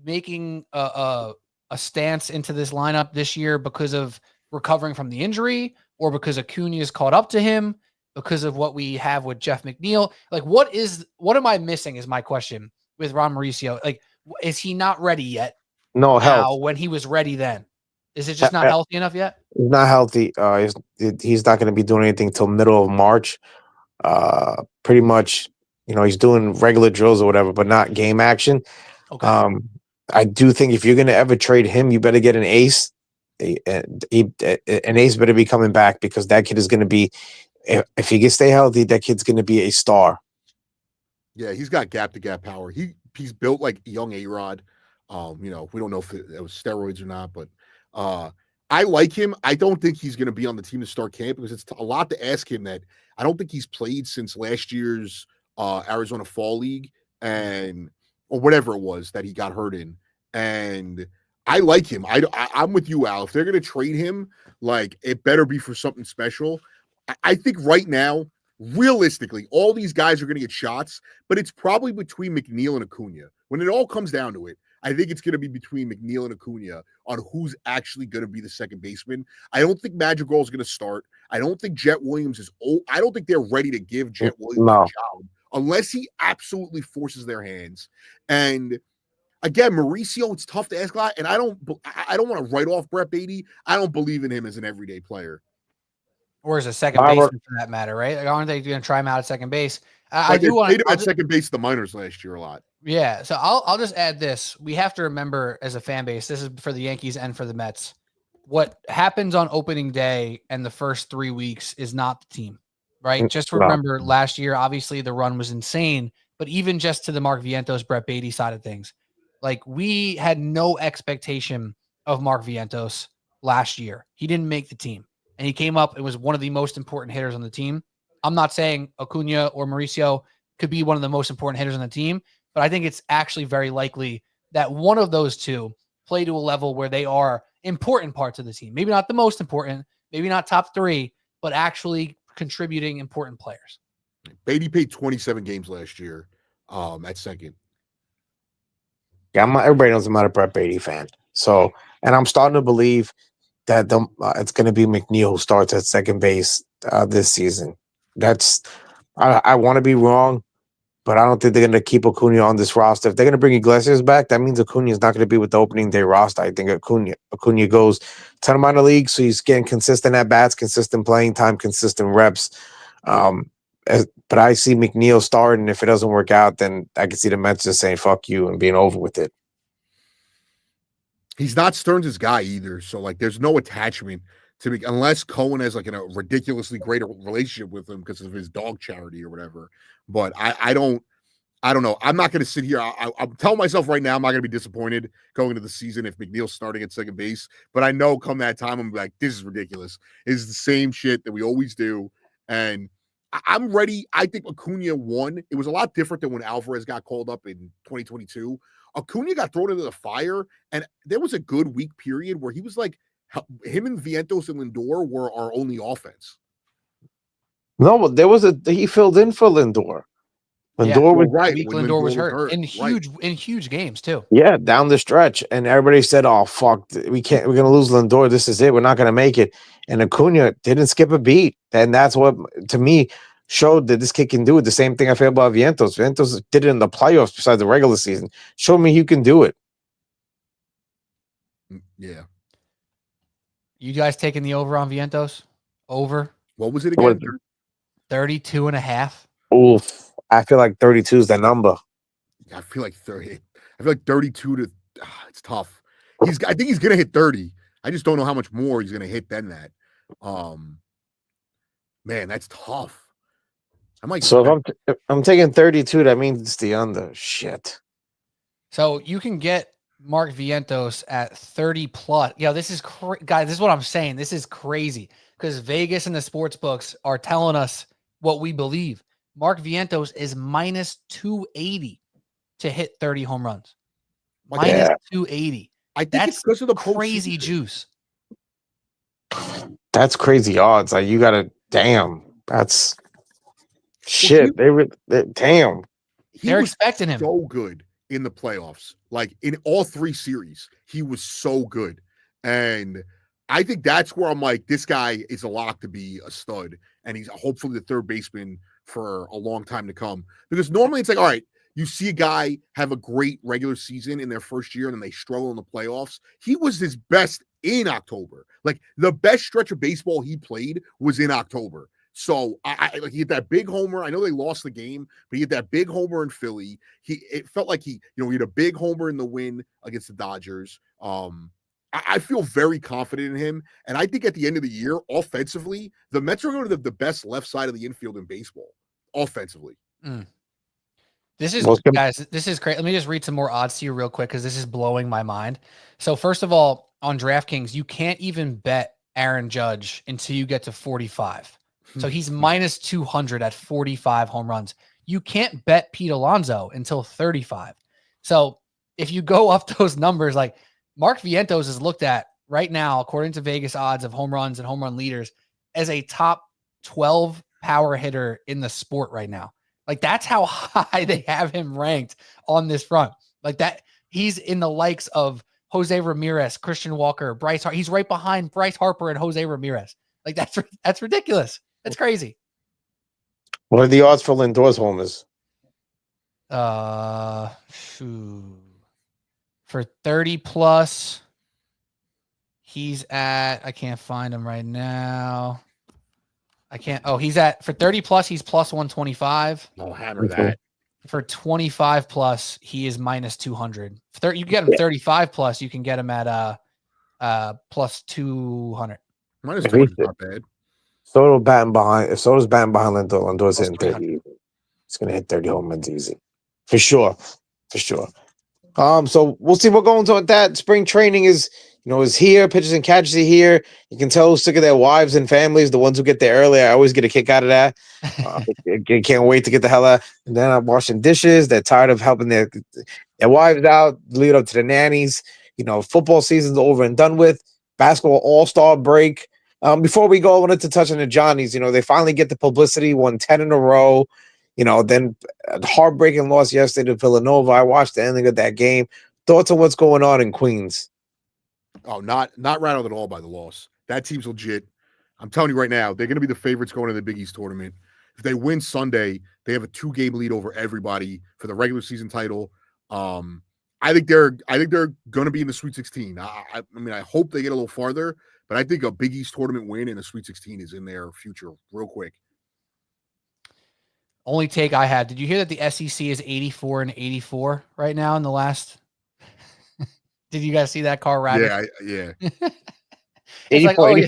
making a stance into this lineup this year because of recovering from the injury, or because Acuna is caught up to him, because of what we have with Jeff McNeil? Like, what am I missing is my question with Ron Mauricio. Like, is he not ready yet? No Now, health. when he was ready then? Is it just not healthy enough yet? He's not healthy. He's not going to be doing anything till middle of March. Pretty much, he's doing regular drills or whatever, but not game action. Okay. I do think if you're going to ever trade him, you better get an ace. An ace better be coming back, because that kid is going to be, if he can stay healthy, that kid's going to be a star. Yeah, he's got gap to gap power. He's built like young A-Rod. We don't know if it was steroids or not, but I like him. I don't think he's going to be on the team to start camp, because it's a lot to ask him that I don't think he's played since last year's Arizona Fall League or whatever it was that he got hurt in. And I like him. I'm with you, Al. If they're going to trade him, like, it better be for something special. I think right now, realistically, all these guys are going to get shots, but it's probably between McNeil and Acuna. When it all comes down to it, I think it's going to be between McNeil and Acuna on who's actually going to be the second baseman. I don't think Madrigal is going to start. I don't think Jet Williams is old. I don't think they're ready to give Jet Williams a job unless he absolutely forces their hands. And again, Mauricio, it's tough to ask a lot, and I don't want to write off Brett Beatty. I don't believe in him as an everyday player. Or as a second baseman, for that matter, right? Like, aren't they going to try him out at second base? I do want him at second base the minors last year a lot. Yeah, so I'll just add this. We have to remember, as a fan base, this is for the Yankees and for the Mets. What happens on opening day and the first 3 weeks is not the team, right? Just remember last year, obviously the run was insane, but even just to the Mark Vientos, Brett Beatty side of things, like, we had no expectation of Mark Vientos last year. He didn't make the team, and he came up and was one of the most important hitters on the team. I'm not saying Acuna or Mauricio could be one of the most important hitters on the team, but I think it's actually very likely that one of those two play to a level where they are important parts of the team. Maybe not the most important, maybe not top 3, but actually contributing important players. Beatty played 27 games last year at second. Yeah, everybody knows I'm not a Brett Beatty fan. So, and I'm starting to believe that it's going to be McNeil who starts at second base this season. I want to be wrong, but I don't think they're going to keep Acuna on this roster. If they're going to bring Iglesias back, that means Acuna is not going to be with the opening day roster. I think Acuna goes to the minor league, so he's getting consistent at bats, consistent playing time, consistent reps. But I see McNeil starting. If it doesn't work out, then I can see the Mets just saying "fuck you" and being over with it. He's not Stearns' guy either, so like, there's no attachment to me unless Cohen has like a ridiculously great relationship with him because of his dog charity or whatever. But I don't know. I'm not going to sit here. I'm telling myself right now I'm not going to be disappointed going into the season if McNeil's starting at second base. But I know come that time I'm like, this is ridiculous. It's the same shit that we always do, and I'm ready. I think Acuna won. It was a lot different than when Alvarez got called up in 2022. Acuna got thrown into the fire, and there was a good week period where he was like, him and Vientos and Lindor were our only offense. No, but he filled in for Lindor. Lindor was right. Lindor was hurt in huge games too. Yeah, down the stretch, and everybody said, "Oh fuck, we're gonna lose Lindor. This is it. We're not gonna make it." And Acuna didn't skip a beat, and that's what to me showed that this kid can do it. The same thing I feel about Vientos. Vientos did it in the playoffs besides the regular season. Showed me you can do it. Yeah. You guys taking the over on Vientos? Over What was it What again? 32.5. Oof. I feel like 32 is the number. I feel like 30. I feel like 32 to it's tough. I think he's gonna hit 30. I just don't know how much more he's gonna hit than that. Man, that's tough. I might So if I'm taking 32, that means it's the under. Shit. So you can get Mark Vientos at 30 plus. Yeah, this is guys. This is what I'm saying. This is crazy because Vegas and the sports books are telling us what we believe. Mark Vientos is minus 280 to hit 30 home runs. Minus 280. I think That's it's because of the crazy postseason. juice. That's crazy odds. Like you gotta damn. That's shit. Damn. They're expecting him. So good in the playoffs. Like in all 3 series, he was so good. And I think that's where I'm like, this guy is a lock to be a stud. And he's hopefully the third baseman for a long time to come. Because normally it's like, all right, you see a guy have a great regular season in their first year and then they struggle in the playoffs. He was his best in October. Like the best stretch of baseball he played was in October. So I like he hit that big homer. I know they lost the game, but he hit that big homer in Philly. It felt like he had a big homer in the win against the Dodgers. I feel very confident in him. And I think at the end of the year, offensively, the Mets are going to the best left side of the infield in baseball. Offensively. This is guys, this is great. Let me just read some more odds to you real quick because this is blowing my mind. So first of all, on DraftKings, you can't even bet Aaron Judge until you get to 45. So he's minus 200 at 45 home runs. You can't bet Pete Alonso until 35. So if you go up those numbers, like Mark Vientos is looked at right now, according to Vegas odds of home runs and home run leaders, as a top 12 power hitter in the sport right now. Like that's how high they have him ranked on this front. Like that, he's in the likes of Jose Ramirez, Christian Walker, Bryce Harper. He's right behind Bryce Harper and Jose Ramirez. Like that's ridiculous. That's crazy. What are the odds for Lindor's homers? For 30 plus, he's at, I can't find him right now. He's at, for 30 plus, he's plus 125. I'll hammer that. For 25 plus, he is minus 200. You get him 35 plus, you can get him at plus 200. Minus 200 is not bad. Soto's batting behind Lindor, Lindor's hitting 30. It's gonna hit 30 home runs easy. For sure. So we'll see what goes on with that. Spring training is here. Pitchers and catchers are here. You can tell who's sick of their wives and families. The ones who get there early, I always get a kick out of that. I can't wait to get the hell out. And then I'm washing dishes. They're tired of helping their wives out, lead up to the nannies. Football season's over and done with. Basketball all-star break. Before we go, I wanted to touch on the Johnnies. They finally get the publicity, won 10 in a row. Then a heartbreaking loss yesterday to Villanova. I watched the ending of that game. Thoughts on what's going on in Queens? Oh, not rattled at all by the loss. That team's legit. I'm telling you right now, they're going to be the favorites going to the Big East tournament. If they win Sunday, they have a 2-game lead over everybody for the regular season title. I think they're going to be in the Sweet 16. I mean, I hope they get a little farther, but I think a Big East tournament win and a Sweet 16 is in their future real quick. Only take I had. Did you hear that the SEC is 84 and 84 right now in the last? Did you guys see that, Carl Ravitch? Yeah. It's like, oh, yeah.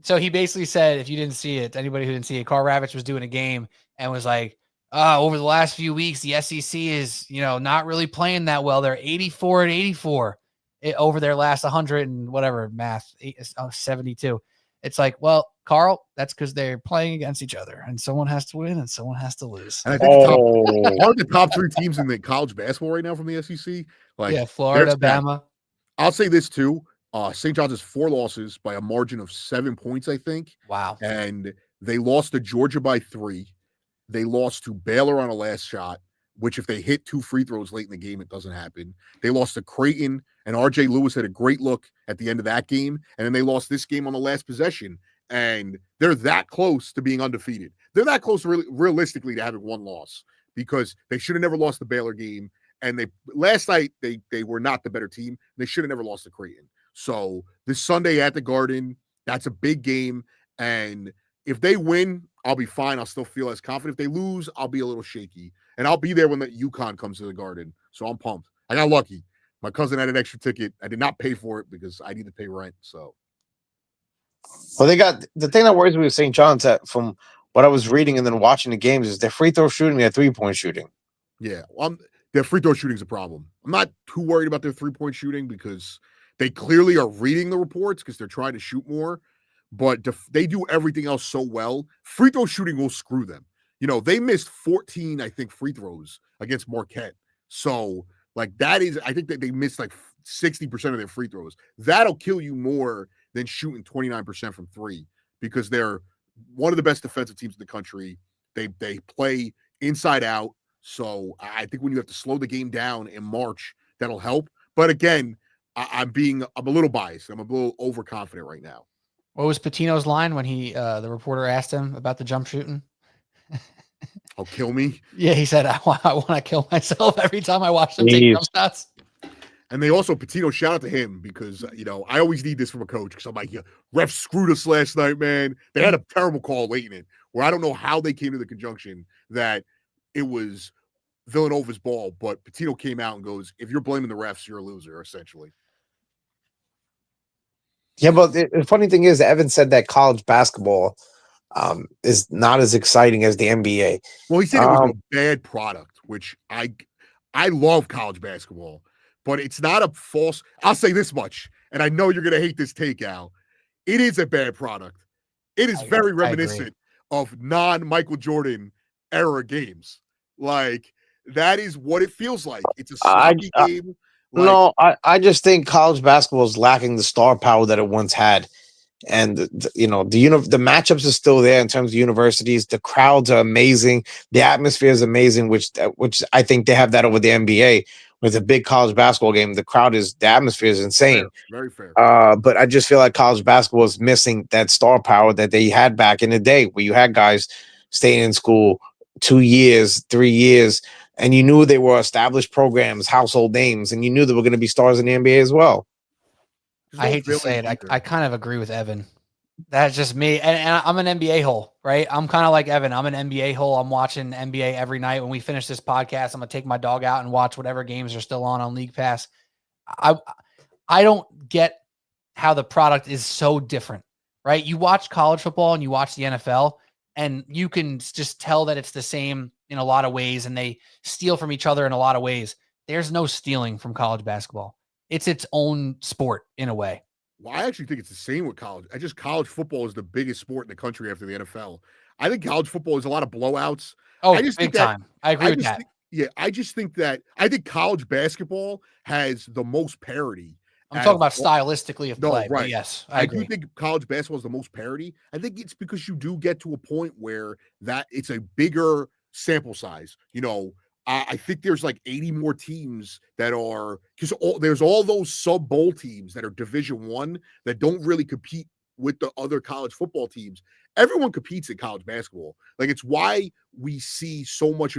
So he basically said, if you didn't see it, anybody who didn't see it, Carl Ravitch was doing a game and was like, over the last few weeks, the SEC is, not really playing that well. They're 84 and 84 over their last 100 and whatever math, 72. It's like, well, Carl, that's because they're playing against each other, and someone has to win and someone has to lose. And I think one of the top 3 teams in the college basketball right now from the SEC, Florida, Bama. I'll say this too: St. John's has 4 losses by a margin of 7 points, I think. Wow! And they lost to Georgia by 3. They lost to Baylor on a last shot, which if they hit 2 free throws late in the game, it doesn't happen. They lost to Creighton, and R.J. Lewis had a great look at the end of that game. And then they lost this game on the last possession. And they're that close to being undefeated. They're that close, realistically, to having 1 loss because they should have never lost the Baylor game. And last night, they were not the better team. They should have never lost to Creighton. So this Sunday at the Garden, that's a big game. And if they win, I'll be fine. I'll still feel as confident. If they lose, I'll be a little shaky. And I'll be there when the UConn comes to the Garden. So I'm pumped. I got lucky. My cousin had an extra ticket. I did not pay for it because I need to pay rent. So, Well, they got the thing that worries me with St. John's that from what I was reading and then watching the games is their free throw shooting, their 3-point shooting. yeah, their free throw shooting is a problem. I'm not too worried about their 3-point shooting because they clearly are reading the reports because they're trying to shoot more, but they do everything else so well. Free throw shooting will screw them. You know, they missed 14, I think, free throws against Marquette. So, like, that is, I think that they missed like 60% of their free throws. That'll kill you more than shooting 29% from three because they're one of the best defensive teams in the country. They play inside out. So I think when you have to slow the game down in March, that'll help. But again, I'm a little biased. I'm a little overconfident right now. What was Patino's line when the reporter asked him about the jump shooting? Oh, kill me. Yeah, he said, I want to kill myself every time I watch them take jump shots. And they also, Patino, shout out to him because, you know, I always need this from a coach because I'm like, yeah, refs screwed us last night, man. They had a terrible call late in it where I don't know how they came to the conjunction that it was Villanova's ball, but Patino came out and goes, if you're blaming the refs, you're a loser, essentially. Yeah, but the funny thing is, Evan said that college basketball is not as exciting as the NBA. Well, he said it was a bad product, which I love college basketball, but it's not a false. I'll say this much, and I know you're going to hate this take, Al. It is a bad product. It is very reminiscent of non-Michael Jordan era games. Like, that is what it feels like. It's a sloppy game. No, I just think college basketball is lacking the star power that it once had. And the matchups are still there in terms of universities. The crowds are amazing. The atmosphere is amazing, which I think they have that over the NBA. With a big college basketball game, the atmosphere is insane. Very fair. But I just feel like college basketball is missing that star power that they had back in the day, where you had guys staying in school 2 years, 3 years, and you knew they were established programs, household names, and you knew they were going to be stars in the NBA as well. I hate to say it. I kind of agree with Evan. That's just me. And I'm an NBA hole, right? I'm kind of like Evan. I'm an NBA hole. I'm watching NBA every night. When we finish this podcast, I'm going to take my dog out and watch whatever games are still on League Pass. I don't get how the product is so different, right? You watch college football and you watch the NFL, and you can just tell that it's the same in a lot of ways, and they steal from each other in a lot of ways. There's no stealing from college basketball. It's its own sport in a way. Well, I actually think it's the same with college. College football is the biggest sport in the country after the NFL. I think college football is a lot of blowouts. Oh, big time. I agree with that. I just think that I think college basketball has the most parity. I'm talking about stylistically of play. Right. Yes, I agree. Do think college basketball is the most parity. I think it's because you do get to a point where that it's a bigger sample size. You know, I think there's like 80 more teams that are because there's all those sub bowl teams that are Division I that don't really compete with the other college football teams. Everyone competes in college basketball. Like, it's why we see so much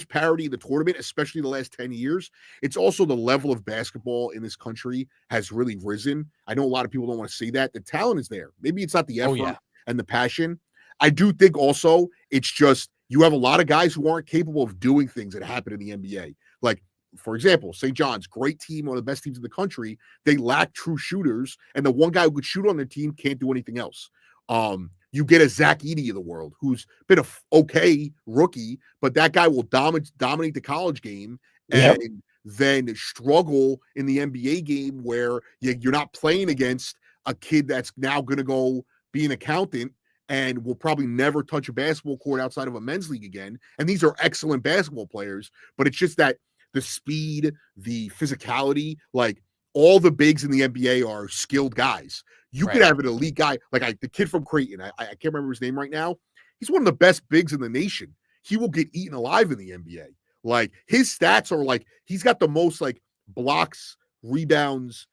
parity in the tournament, especially the last 10 years. It's also the level of basketball in this country has really risen. I know a lot of people don't want to see that. The talent is there. Maybe it's not the effort and the passion. I do think also it's just you have a lot of guys who aren't capable of doing things that happen in the NBA. Like, for example, St. John's, great team, one of the best teams in the country. They lack true shooters, and the one guy who could shoot on their team can't do anything else. You get a Zach Edey of the world, who's been a okay rookie, but that guy will dominate the college game and then struggle in the NBA game where you're not playing against a kid that's now going to go be an accountant and will probably never touch a basketball court outside of a men's league again. And these are excellent basketball players, but it's just that the speed, the physicality, like all the bigs in the NBA are skilled guys. You could have an elite guy, like the kid from Creighton. I can't remember his name right now. He's one of the best bigs in the nation. He will get eaten alive in the NBA. Like, his stats are like, he's got the most like blocks, rebounds,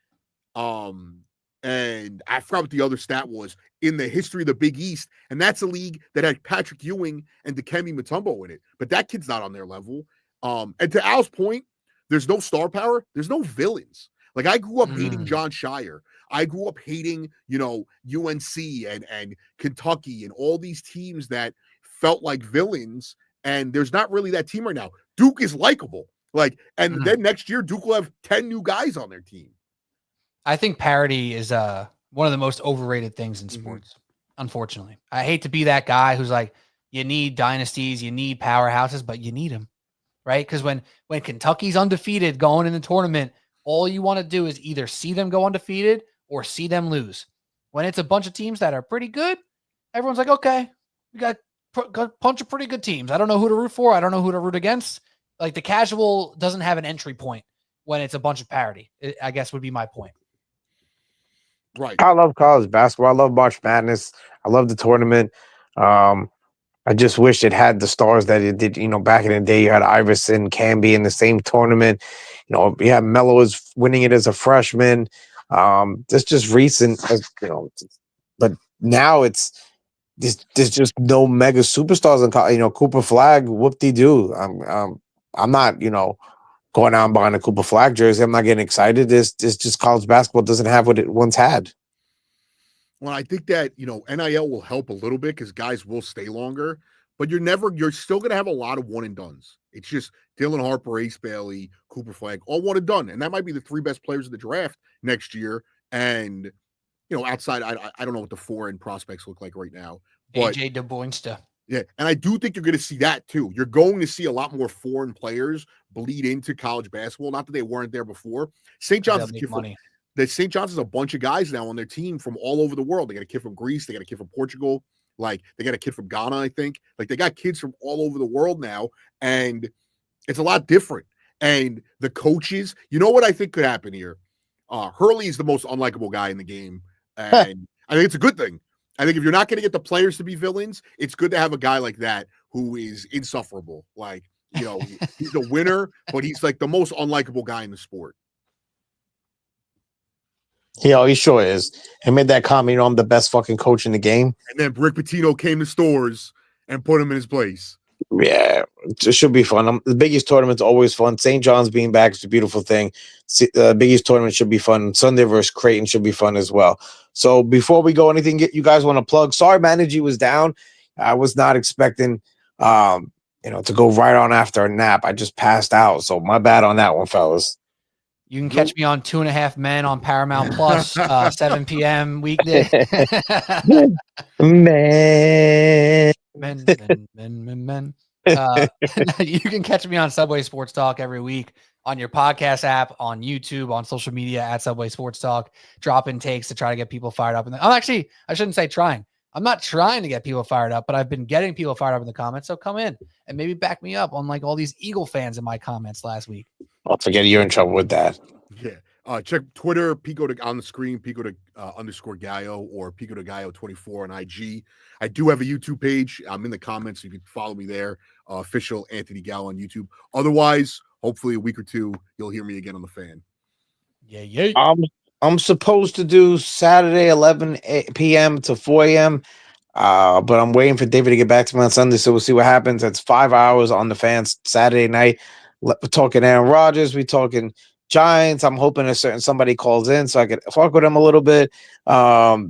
and I forgot what the other stat was in the history of the Big East. And that's a league that had Patrick Ewing and Dikembe Mutombo in it. But that kid's not on their level. And to Al's point, there's no star power. There's no villains. Like I grew up hating Mm. John Shire. I grew up hating, UNC and Kentucky and all these teams that felt like villains. And there's not really that team right now. Duke is likable. And then next year, Duke will have 10 new guys on their team. I think parity is one of the most overrated things in sports, unfortunately. I hate to be that guy who's like, you need dynasties, you need powerhouses, but you need them, right? Because when Kentucky's undefeated going in the tournament, all you want to do is either see them go undefeated or see them lose. When it's a bunch of teams that are pretty good, everyone's like, okay, we got a bunch of pretty good teams. I don't know who to root for. I don't know who to root against. Like the casual doesn't have an entry point when it's a bunch of parity, I guess would be my point. Right. I love college basketball. I love March Madness. I love the tournament. I just wish it had the stars that it did, back in the day. You had Iverson, Camby in the same tournament. You had Melo is winning it as a freshman. That's just recent, but now there's just no mega superstars in college. Cooper Flag, whoop-de-doo. I'm not, going out and buying a Cooper Flag jersey. I'm not getting excited. This just college basketball doesn't have what it once had. Well, I think that, NIL will help a little bit because guys will stay longer, but you're still going to have a lot of one and dones. It's just Dylan Harper, Ace Bailey, Cooper Flag, all one and done. And that might be the 3 best players in the draft next year. And, outside, I don't know what the foreign prospects look like right now. But AJ DeBoinsta. Yeah, and I do think you're going to see that too. You're going to see a lot more foreign players bleed into college basketball. Not that they weren't there before. St. John's St. John's is a bunch of guys now on their team from all over the world. They got a kid from Greece. They got a kid from Portugal. They got a kid from Ghana, I think. They got kids from all over the world now, and it's a lot different. And the coaches, what I think could happen here? Hurley is the most unlikable guy in the game, and I think it's a good thing. I think if you're not going to get the players to be villains, it's good to have a guy like that who is insufferable. He's a winner, but he's the most unlikable guy in the sport. Yeah, he sure is. He made that comment, I'm the best fucking coach in the game. And then Rick Pitino came to Stores and put him in his place. Yeah, it should be fun. The Big East tournament's always fun. St. John's being back is a beautiful thing. The Big East tournament should be fun. Sunday versus Creighton should be fun as well. So before we go, anything you guys want to plug? Sorry, my energy was down. I was not expecting, to go right on after a nap. I just passed out. So my bad on that one, fellas. You can catch me on 2.5 Men on Paramount Plus, 7 p.m. weekday. Men. You can catch me on Subway Sports Talk every week on your podcast app, on YouTube, on social media at Subway Sports Talk, dropping takes to try to get people fired up. And I shouldn't say trying. I'm not trying to get people fired up, but I've been getting people fired up in the comments. So come in and maybe back me up on all these Eagle fans in my comments last week. I'll forget you're in trouble with that. Yeah. Check Twitter, Pico to on the screen, Pico to _ Gallo or Pico to Gallo 24 on IG. I do have a YouTube page. I'm in the comments. So you can follow me there. Official Anthony Gallo on YouTube. Otherwise, hopefully a week or two, you'll hear me again on the fan. Yeah. I'm supposed to do Saturday 11 p.m. to 4 a.m. But I'm waiting for David to get back to me on Sunday, so we'll see what happens. That's 5 hours on the fans Saturday night. We're talking Aaron Rodgers. We're talking Giants. I'm hoping somebody calls in so I could fuck with them a little bit. I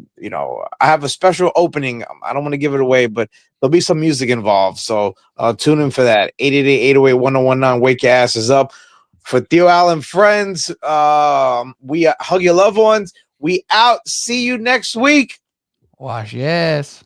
have a special opening. I don't want to give it away, but there'll be some music involved. So tune in for that. 888-808-1019. Wake your asses up. For TIO Al Friends, we hug your loved ones. We out. See you next week. Wash yes.